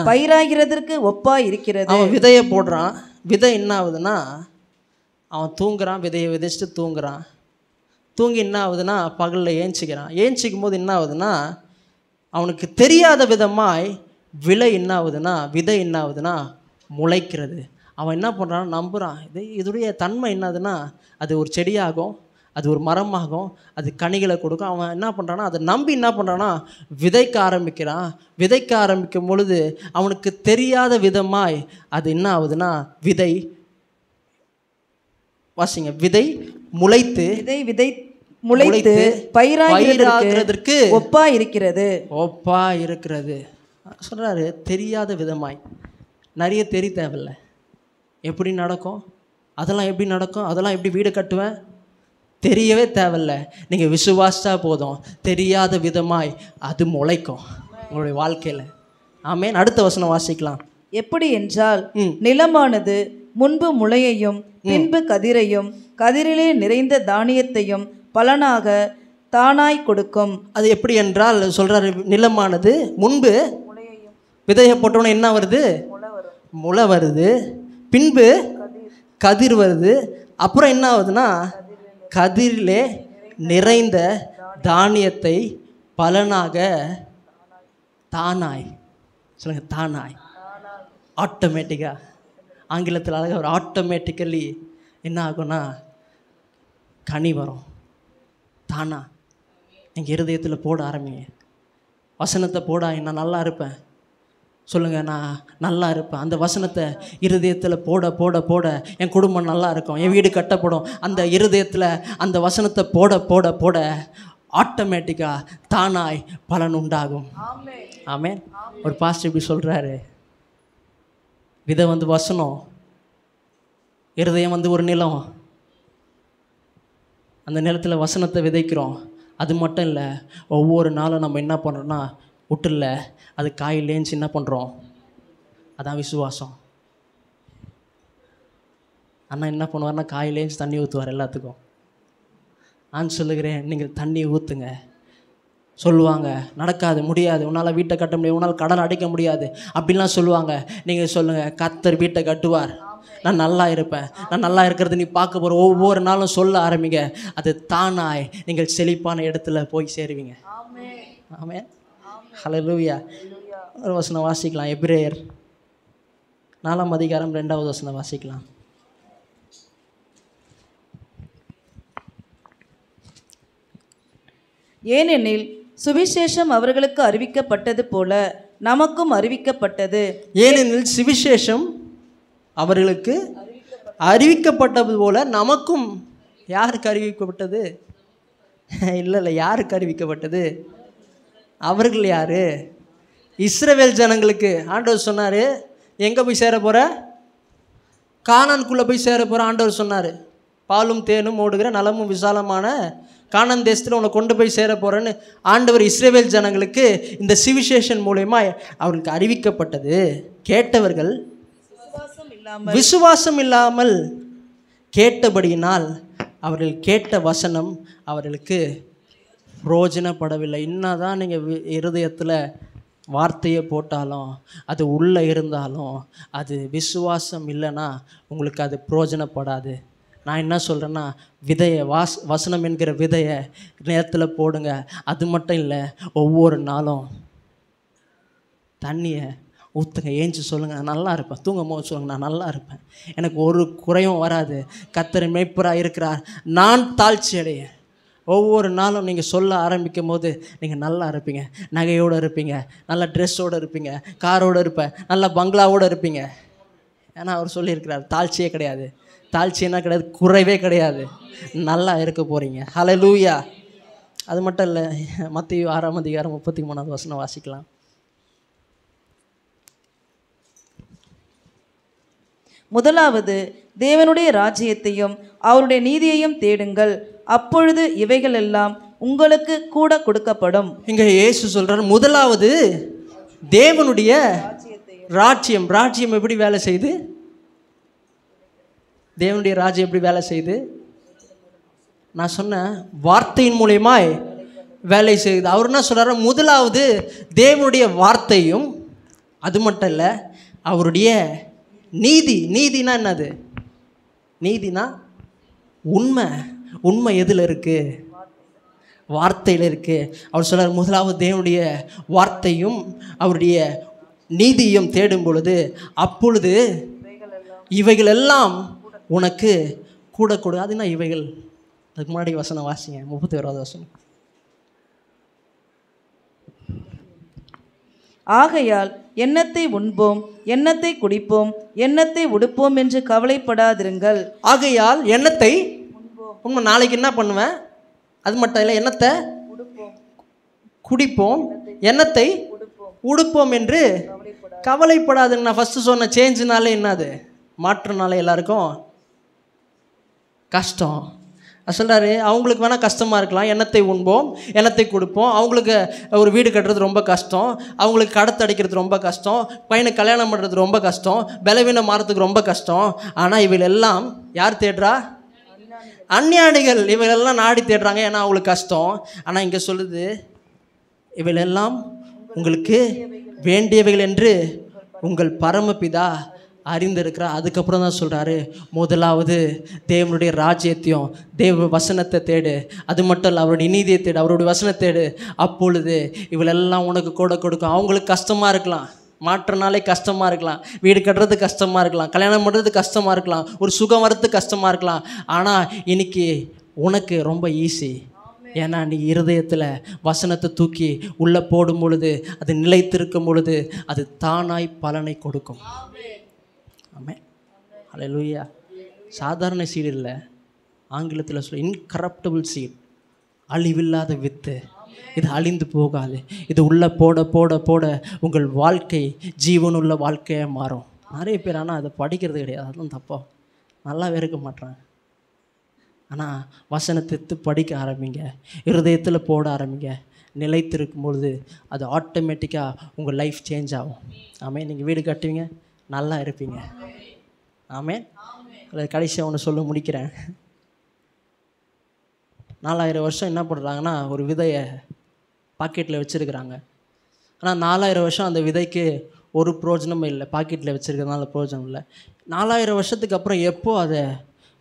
பயிராகிறதற்கு ஒப்பாய் இருக்கிறது. அவன் விதையை போடுறான். விதை என்ன ஆகுதுன்னா அவன் தூங்குறான். விதையை விதைச்சிட்டு தூங்குறான். தூங்கி என்ன ஆகுதுன்னா பகலில் ஏஞ்சிக்கிறான். ஏஞ்சிக்கும் போது என்ன ஆகுதுன்னா அவனுக்கு தெரியாத விதமாய் விதை என்ன ஆகுதுன்னா முளைக்கிறது. அவன் என்ன பண்ணுறான், நம்புகிறான். இதோடைய தன்மை என்னதுன்னா அது ஒரு செடியாகும், அது ஒரு மரமாகும், அது கனிகளை கொடுக்கும். அவன் என்ன பண்ணுறான்னா அதை நம்பி என்ன பண்ணுறான்னா விதைக்க ஆரம்பிக்கிறான். விதைக்க ஆரம்பிக்கும் பொழுது அவனுக்கு தெரியாத விதமாய் அது என்ன ஆகுதுன்னா விதை வாசிங்க, விதை முளைத்து பயிராகிறதற்கு ஒப்பா இருக்கிறது சொல்கிறாரு. தெரியாத விதமாய் நிறைய தேவையில்லை. எப்படி நடக்கும் அதெல்லாம், எப்படி நடக்கும் அதெல்லாம், எப்படி வீடு கட்டுவேன் தெரியவே தேவையில்லை. நீங்கள் விசுவாசா போதும், தெரியாத விதமாய் அது முளைக்கும் உங்களுடைய வாழ்க்கையில். ஆமென். அடுத்த வசனம் வாசிக்கலாம். எப்படி என்றால், நிலமானது முன்பு முளையையும் பின்பு கதிரையும் கதிரிலே நிறைந்த தானியத்தையும் பலனாக தானாய் கொடுக்கும். அது எப்படி என்றால் சொல்கிறாரு, நிலமானது முன்பு விதையை போட்டோன்னே என்ன வருது, முளை வருது, பின்பு கதிர் வருது, அப்புறம் என்ன ஆகுதுன்னா கதிரிலே நிறைந்த தானியத்தை பலனாக தானாய், சொல்லுங்க தானாய், ஆட்டோமேட்டிக்காக. ஆங்கிலத்தில் அழகாக ஒரு ஆட்டோமேட்டிக்கலி என்ன ஆகும்னா கனி வரும் தானா. எங்கள் இருதயத்தில் போட ஆரம்பிங்க. வசனத்தை போடா, நான் நல்லா இருப்பேன் சொல்லுங்கள், நான் நல்லா இருப்பேன். அந்த வசனத்தை இருதயத்தில் போட போட போட என் குடும்பம் நல்லா இருக்கும், என் வீடு கட்டப்படும். அந்த இருதயத்தில் அந்த வசனத்தை போட போட போட ஆட்டோமேட்டிக்காக தானாய் பலன் உண்டாகும். ஆமென். ஒரு பாஸ்டர் இப்படி சொல்கிறாரு, விதை வசனம், இருதயம் ஒரு நிலம், அந்த நிலத்தில் வசனத்தை விதைக்கிறோம். அது மட்டும் இல்லை, ஒவ்வொரு நாளும் நம்ம என்ன பண்ணுறோன்னா விட்டுல அது காயிலேன்னு என்ன பண்ணுறோம். அதான் விசுவாசம். அண்ணா என்ன பண்ணுவார்னா காயிலேஞ்சு தண்ணி ஊற்றுவார் எல்லாத்துக்கும். நான் சொல்லுகிறேன், நீங்கள் தண்ணி ஊற்றுங்க. சொல்லுவாங்க நடக்காது, முடியாது, உன்னால் வீட்டை கட்ட முடியாது, உன்னால் கடன் அடைக்க முடியாது அப்படின்லாம் சொல்லுவாங்க. நீங்கள் சொல்லுங்கள், கர்த்தர் வீட்டை கட்டுவார், நான் நல்லா இருப்பேன், நான் நல்லா இருக்கிறது நீ பார்க்க போகிற. ஒவ்வொரு நாளும் சொல்ல ஆரம்பிங்க, அது தானாய் நீங்கள் செழிப்பான இடத்துல போய் சேருவீங்க. ஆமென். ஹல்லேலூயா. ஒரு வசனம் வாசிக்கலாம். எபிரேயர் 4:2 வசனம் வாசிக்கலாம். ஏனெனில் சுவிசேஷம் அவர்களுக்கு அறிவிக்கப்பட்டது போல நமக்கும் அறிவிக்கப்பட்டது. ஏனெனில் சுவிசேஷம் அவர்களுக்கு அறிவிக்கப்பட்டது போல நமக்கும். யாருக்கு அறிவிக்கப்பட்டது? இல்லை, யாருக்கு அறிவிக்கப்பட்டது? அவர்கள் யாரு? இஸ்ரவேல் ஜனங்களுக்கு. ஆண்டவர் சொன்னார், எங்கே போய் சேர போகிற? கானான்குள்ளே போய் சேர போகிற. ஆண்டவர் சொன்னார், பாலும் தேனும் ஓடுகிற நலமும் விசாலமான கானான் தேசத்தில் உன்னை கொண்டு போய் சேர போகிறேன்னு ஆண்டவர் இஸ்ரவேல் ஜனங்களுக்கு இந்த சுவிசேஷன் மூலமா அவர்களுக்கு அறிவிக்கப்பட்டது. கேட்டவர்கள் விசுவாசம் இல்லாமல் கேட்டபடியினால் அவர்கள் கேட்ட வசனம் அவர்களுக்கு பிரயோஜனப்படவில்லை. இன்னதான் நீங்கள் இருதயத்தில் வார்த்தையை போட்டாலும், அது உள்ளே இருந்தாலும், அது விசுவாசம் இல்லைன்னா உங்களுக்கு அது பிரயோஜனப்படாது. நான் என்ன சொல்கிறேன்னா, விதையை வசனம் என்கிற விதையை நேரத்தில் போடுங்க. அது மட்டும் இல்லை, ஒவ்வொரு நாளும் தண்ணியை ஊற்றுங்க. ஏஞ்சி சொல்லுங்கள், நான் நல்லா இருப்பேன். தூங்கும் போது சொல்லுங்கள், நான் நல்லா இருப்பேன், எனக்கு ஒரு குறையும் வராது, கர்த்தர் மேய்ப்பராக இருக்கிறார், நான் தாழ்ச்சி அடைய. ஒவ்வொரு நாளும் நீங்கள் சொல்ல ஆரம்பிக்கும் போது நீங்கள் நல்லா இருப்பீங்க, நகையோடு இருப்பீங்க, நல்ல ட்ரெஸ்ஸோடு இருப்பீங்க, காரோடு இருப்பேன், நல்ல பங்களாவோடு இருப்பீங்க. ஏன்னா அவர் சொல்லியிருக்கிறார், தாழ்ச்சியே கிடையாது. தாழ்ச்சின்னா கிடையாது, குறைவே கிடையாது, நல்லா இருக்க போகிறீங்க. ஹல்லேலூயா. அது மட்டும் இல்லை, மத்தேயு 6:33 வசனம் வாசிக்கலாம். முதலாவது தேவனுடைய ராஜ்யத்தையும் அவருடைய நீதியையும் தேடுங்கள், அப்பொழுது இவைகள் எல்லாம் உங்களுக்கு கூட கொடுக்கப்படும். இங்க இயேசு சொல்றார், முதலாவது தேவனுடைய ராஜ்யம். ராஜ்யம் எப்படி வேலை செய்யுது? தேவனுடைய ராஜ்யம் எப்படி வேலை செய்யுது? நான் சொன்ன வார்த்தையின் மூலியமாய் வேலை செய்யுது. அவர் என்ன சொல்றாரு? முதலாவது தேவனுடைய வார்த்தையும், அது மட்டும் இல்லை, அவருடைய நீதி. நீதினா என்னது? நீதினா உண்மை. உண்மை எதில் இருக்கு? வார்த்தையில் இருக்கு. அவர் சொல்றார், முதலாவது தேவனுடைய வார்த்தையும் அவருடைய நீதியும் தேடும் பொழுது அப்பொழுது இவைகள் எல்லாம் உனக்கு கூட கொடு. அதுனா இவைகள். அதுக்கு முன்னாடி வசனம் வாசிங்க, 31வது வசனம். ஆகையால் எண்ணத்தை உண்போம், எண்ணத்தை குடிப்போம், எண்ணத்தை உடுப்போம் என்று கவலைப்படாதிருங்கள். ஆகையால் எண்ணத்தை உண்மை, நாளைக்கு என்ன பண்ணுவேன் அது மட்டும் இல்லை, எண்ணத்தை குடிப்போம், எண்ணத்தை உடுப்போம் என்று கவலைப்படாதுன்னு நான் ஃபஸ்ட்டு சொன்ன. சேஞ்சுனாலே என்னது? மாற்றனாலே எல்லாருக்கும் கஷ்டம். சொல்கிறாரு, அவங்களுக்கு வேணால் கஷ்டமாக இருக்கலாம், எண்ணத்தை உண்போம், எண்ணத்தை கொடுப்போம். அவங்களுக்கு ஒரு வீடு கட்டுறது ரொம்ப கஷ்டம், அவங்களுக்கு கடத்தை அடிக்கிறது ரொம்ப கஷ்டம், பையனுக்கு கல்யாணம் பண்ணுறது ரொம்ப கஷ்டம், பலவீனம் மாறத்துக்கு ரொம்ப கஷ்டம். ஆனால் இவள் எல்லாம் யார் தேடுறா? அஞ்ஞானிகள். இவளெல்லாம் நாடி தேடுறாங்க, ஏன்னா அவங்களுக்கு கஷ்டம். ஆனால் இங்கே சொல்லுது, இவளெல்லாம் உங்களுக்கு வேண்டியவைகள் என்று உங்கள் பரமபிதா அறிந்திருக்கிறார். அதுக்கப்புறம் தான் சொல்கிறாரு, முதலாவது தேவனுடைய ராஜ்யத்தையும் தேவ வசனத்தை தேடு. அது மட்டும் இல்லை, அவருடைய நீதியை தேடு, அவருடைய வசனத்தை தேடு, அப்பொழுது இவளெல்லாம் உனக்கு கூட கொடுக்கும். அவங்களுக்கு கஷ்டமாக இருக்கலாம், மாற்றனாலே கஷ்டமாக இருக்கலாம், வீடு கட்டுறது கஷ்டமாக இருக்கலாம், கல்யாணம் பண்ணுறது கஷ்டமாக இருக்கலாம், ஒரு சுகம் வரது கஷ்டமாக இருக்கலாம். ஆனால் இன்னைக்கு உனக்கு ரொம்ப ஈஸி. ஏன்னா நீ இருதயத்தில் வசனத்தை தூக்கி உள்ளே போடும் பொழுது, அது நிலைத்திருக்கும் பொழுது, அது தானாய் பலனை கொடுக்கும். ஆமென். ஹல்லேலூயா. சாதாரண சீடு இல்லை, ஆங்கிலத்தில் சொல்ல இன்கரப்டபிள் சீட், அழிவில்லாத வித்து. இது அழிந்து போகாது. இது உள்ளே போட போட போட உங்கள் வாழ்க்கை ஜீவனுள்ள வாழ்க்கையாக மாறும். நிறைய பேர் ஆனால் அதை படிக்கிறது கிடையாது, அதுதான் தப்பா, நல்லாவே இருக்க மாட்டாங்க. ஆனால் வசனத்தை எடுத்து படிக்க ஆரம்பிங்க, இருதயத்தில் போட ஆரம்பிங்க. நிலைத்திருக்கும்பொழுது அது ஆட்டோமேட்டிக்காக உங்கள் லைஃப் சேஞ்ச் ஆகும். ஆமென். நீங்கள் வீடு கட்டுவீங்க, நல்லா இருப்பீங்க. ஆமென். அதில் கடைசியாக ஒன்று சொல்ல முடிக்கிறேன். 4000 வருஷம் என்ன பண்ணுறாங்கன்னா, ஒரு விதையை பாக்கெட்டில் வச்சுருக்குறாங்க. ஆனால் 4000 வருஷம் அந்த விதைக்கு ஒரு பிரயோஜனமும் இல்லை. பாக்கெட்டில் வச்சுருக்கிறதுனால பிரயோஜனம் இல்லை. 4000 வருஷத்துக்கு அப்புறம் எப்போ அதை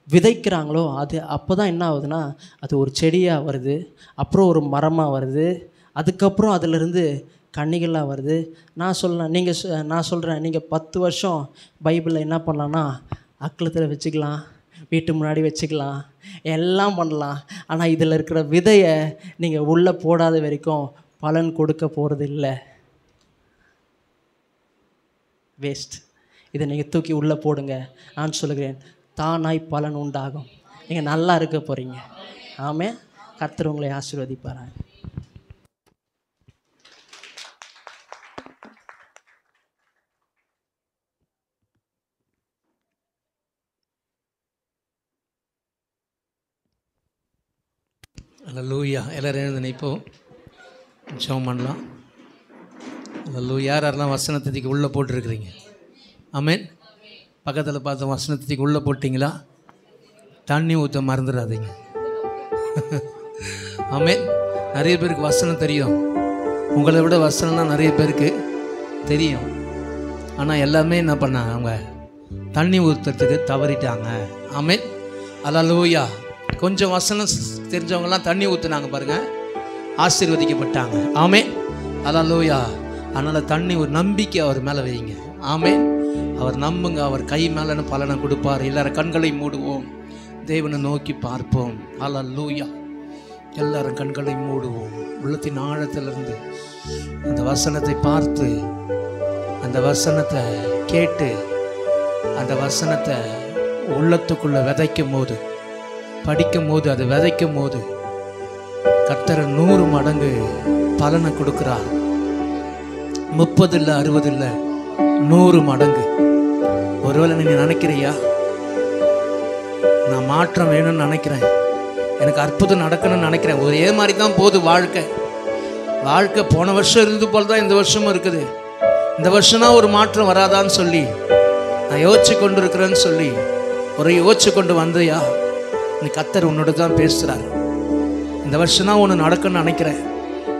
விதைக்கிறாங்களோ அது அப்போ தான் என்ன ஆகுதுன்னா, அது ஒரு செடியாக வருது, அப்புறம் ஒரு மரமாக வருது, அதுக்கப்புறம் அதிலிருந்து கன்னிகளாக வருது. நான் சொல்கிறேன், நீங்கள் 10 வருஷம் பைபிளை என்ன பண்ணலான்னா, அக்களத்தில் வச்சுக்கலாம், வீட்டு முன்னாடி வச்சுக்கலாம், எல்லாம் பண்ணலாம். ஆனால் இதில் இருக்கிற விதையை நீங்கள் உள்ளே போடாத வரைக்கும் பலன் கொடுக்க போகிறது இல்லை. வேஸ்ட். இதை நீங்கள் தூக்கி உள்ளே போடுங்க. நான் சொல்லுகிறேன், தானாய் பலன் உண்டாகும். நீங்கள் நல்லா இருக்க போகிறீங்க. ஆமென். கர்த்தர் உங்களை ஆசீர்வதிப்பாராங்க. அல்லேலூயா. எல்லோரும் எழுந்து நினைப்போம், ஜெபம் பண்ணலாம். அல்லேலூயா. யார் யாரெல்லாம் வசனத்துக்கு உள்ளே போட்டுருக்குறீங்க? ஆமென். பக்கத்தில் பார்த்த வசனத்துக்கு உள்ளே போட்டிங்களா? தண்ணி ஊற்ற மறந்துடாதீங்க. ஆமென். நிறைய பேருக்கு வசனம் தெரியும், உங்களை விட வசனம்னா நிறைய பேருக்கு தெரியும். ஆனால் எல்லாமே என்ன பண்ணாங்க, அவங்க தண்ணி ஊற்றுறதுக்கு தவறிட்டாங்க. ஆமென். அல்லேலூயா. கொஞ்சம் வசனம் தெரிஞ்சவங்கலாம் தண்ணி ஊற்றுனாங்க பாருங்கள், ஆசீர்வதிக்கப்பட்டாங்க. ஆமென். அல்லேலூயா. அதனால் தண்ணி ஒரு நம்பிக்கை அவர் மேலே வைங்க. ஆமென். அவர் நம்புங்க, அவர் கை மேலே பலனை கொடுப்பார். எல்லாரும் கண்களை மூடுவோம், தேவனை நோக்கி பார்ப்போம். அல்லேலூயா. எல்லாரும் கண்களை மூடுவோம். உள்ளத்தின் ஆழத்திலிருந்து அந்த வசனத்தை பார்த்து, அந்த வசனத்தை கேட்டு, அந்த வசனத்தை உள்ளத்துக்குள்ளே விதைக்கும் போது, படிக்கும் போது, அதை விதைக்கும் போது கர்த்தர் 100 மடங்கு பலனை கொடுக்கிறார். 30 இல்லை, 60 இல்லை, 100 மடங்கு. ஒருவேளை நீங்கள் நினைக்கிறியா, நான் மாற்றம் வேணும்னு நினைக்கிறேன், எனக்கு அற்புதம் நடக்கணும்னு நினைக்கிறேன், ஒரே மாதிரி தான் போகுது வாழ்க்கை போன வருஷம் இருந்து போல் தான் இந்த வருஷமும் இருக்குது, இந்த வருஷம்னா ஒரு மாற்றம் வராதான்னு சொல்லி நான் யோசிச்சு கொண்டு இருக்கிறேன்னு சொல்லி ஒரு யோசிச்சு கொண்டு வந்தியா, நீ கர்த்தர் உன்னோட தான் பேசுகிறார். இந்த வருஷம் தான் ஒன்று நடக்குன்னு நினைக்கிறேன்,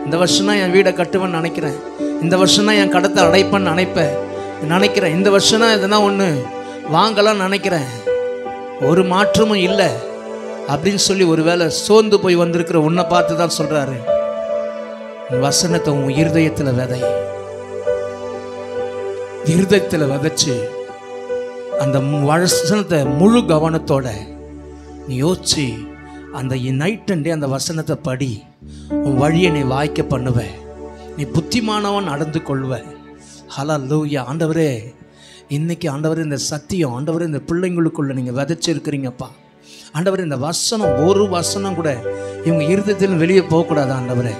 இந்த வருஷம் தான் என் வீடை கட்டுவேன்னு நினைக்கிறேன், இந்த வருஷம் தான் என் கடத்தை அடைப்பேன்னு நினைக்கிறேன், இந்த வருஷம் தான் எதுனா ஒன்று வாங்கலாம்னு நினைக்கிறேன், ஒரு மாற்றமும் இல்லை அப்படின்னு சொல்லி ஒரு வேளை சோர்ந்து போய் வந்திருக்கிற உன்னை பார்த்து தான் சொல்கிறாரு, வசனத்தை உன் இருதயத்தில் விதை, இருதயத்தில் விதைச்சு அந்த வசனத்தை முழு கவனத்தோட நீ யோசிச்சு அந்த நைட் அண்ட் டே அந்த வசனத்தை படி, உன் வழியை நீ வாய்க்க பண்ணுவ, நீ புத்திமானவன் நடந்து கொள்வ. ஹல்லேலூயா. ஆண்டவரே, இன்னைக்கு ஆண்டவரே இந்த சத்தியம் ஆண்டவரே இந்த பிள்ளைங்களுக்குள்ள நீங்கள் விதைச்சிருக்கிறீங்கப்பா. ஆண்டவரே, இந்த வசனம் ஒரு வசனம் கூட இவங்க இருதயத்தில் வெளியே போகக்கூடாது ஆண்டவரே.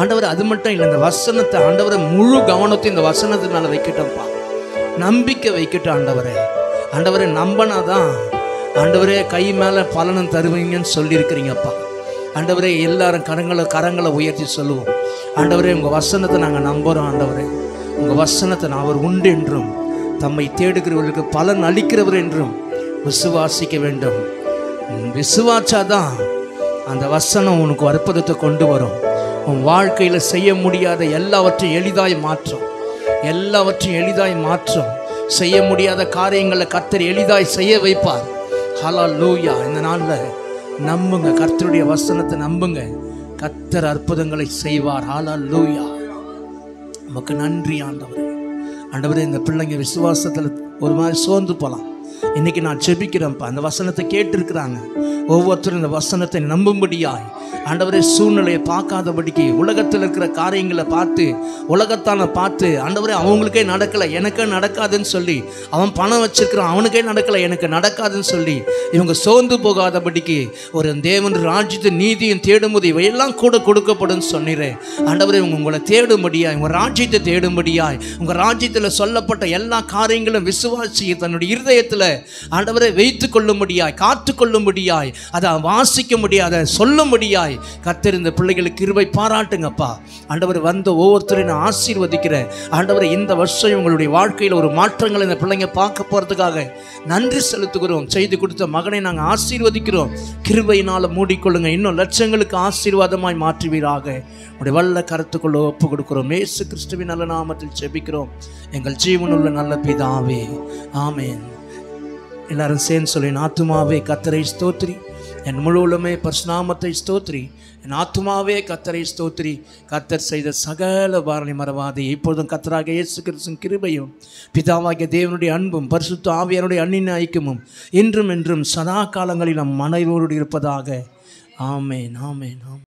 ஆண்டவரே, அது மட்டும் இல்லை, இந்த வசனத்தை ஆண்டவரை முழு கவனத்தையும் இந்த வசனத்தினால வைக்கட்டப்பா, நம்பிக்கை வைக்கட்டும் ஆண்டவரே. ஆண்டவரே, நம்பினாதான் ஆண்டவரே கை மேலே பலனும் தருவீங்கன்னு சொல்லியிருக்கிறீங்கப்பா. ஆண்டவரே, எல்லாரும் கரங்களை உயர்த்தி சொல்லுவோம், ஆண்டவரே உங்கள் வசனத்தை நாங்கள் நம்புகிறோம். ஆண்டவரே, உங்கள் வசனத்தை அவர் உண்டு என்றும் தம்மை தேடுகிறவர்களுக்கு பலன் அளிக்கிறவர் என்றும் விசுவாசிக்க வேண்டும். விசுவாச்சாதான் அந்த வசனம் உனக்கு அற்புதத்தை கொண்டு வரும். உன் வாழ்க்கையில் செய்ய முடியாத எல்லாவற்றையும் எளிதாய் மாற்றும், செய்ய முடியாத காரியங்களை கர்த்தர் எளிதாய் செய்ய வைப்பார். ஹல்லேலூயா. இந்த நாளில் நம்புங்க, கர்த்தருடைய வசனத்தை நம்புங்க, கர்த்தர் அற்புதங்களை செய்வார். ஹல்லேலூயா. நமக்கு நன்றி ஆண்டவரே. ஆண்டவரே, இந்த பிள்ளைங்க விசுவாசத்தில் ஒரு மாதிரி சோர்ந்து போகலாம், இன்னைக்கு நான் ஜெபிக்கிறேன்ப்பா. அந்த வசனத்தை கேட்டிருக்கிறாங்க, ஒவ்வொருத்தரும் இந்த வசனத்தை நம்பும்படியாய் ஆண்டவரே சூழ்நிலையை பார்க்காதபடிக்கு, உலகத்தில் இருக்கிற காரியங்களை பார்த்து, உலகத்தான பார்த்து, ஆண்டவரே அவங்களுக்கே நடக்கலை எனக்கே நடக்காதுன்னு சொல்லி, அவன் பணம் வச்சிருக்கிறான் அவனுக்கே நடக்கலை எனக்கு நடக்காதுன்னு சொல்லி இவங்க சோர்ந்து போகாதபடிக்கு ஒரு தேவன் ராஜ்யத்தை நீதியும் தேடும்போது இவையெல்லாம் கூட கொடுக்கப்படும் சொன்னீரேன். ஆண்டவரே உங்களை தேடும்படியாய், உங்கள் ராஜ்யத்தை தேடும்படியாய், உங்கள் ராஜ்யத்தில் சொல்லப்பட்ட எல்லா காரியங்களும் விசுவாசியை தன்னுடைய இருதயத்தில் ஆண்டவரை வைத்து கொள்ளும்படியாய், காத்து கொள்ளும்படியாய், அதை வாசிக்க முடியாத சொல்லும்படியாய் கர்த்தர் இந்த பிள்ளைகளுக்கு கிருபை பாராட்டுங்கப்பா. ஆண்டவர் வந்த ஒவ்வொருத்தரையும் நான் ஆசீர்வதிக்கிறேன். ஆண்டவரை இந்த வருஷம் உங்களுடைய வாழ்க்கையில் ஒரு மாற்றங்களை இந்த பிள்ளைங்க பார்க்க போகிறதுக்காக நன்றி செலுத்துகிறோம். செய்து கொடுத்த மகனை நாங்கள் ஆசீர்வதிக்கிறோம். கிருபையினால் மூடிக்கொள்ளுங்க. இன்னும் லட்சங்களுக்கு ஆசீர்வாதமாய் மாற்றுவீராக. உடைய வல்ல கருத்துக்குள்ள ஒப்பு கொடுக்கிறோம். இயேசு கிறிஸ்துவின் நல்ல நாமத்தில் ஜெபிக்கிறோம் எங்கள் ஜீவனுள்ள நல்ல பிதாவே, ஆமென். எல்லாரும் சேர்ந்து சொல்லி, என் ஆத்துமாவே கர்த்தரை ஸ்தோத்திரி, என் முழு உள்ளமே பரிசுநாமத்தை ஸ்தோத்திரி, என் ஆத்துமாவே கர்த்தரை ஸ்தோத்திரி, கர்த்தர் செய்த சகல பாரணி மறவாதே. இப்பொழுதும் கர்த்தராகிய இயேசு கிறிஸ்துவின் கிருபையும் பிதாவாகிய தேவனுடைய அன்பும் பரிசுத்த ஆவியானுடைய அன்பின் ஐக்கியமும் இன்றும் என்றும் சதா காலங்களில் நம் மனைவரோடு இருப்பதாக. ஆமென், ஆமென், ஆமென்.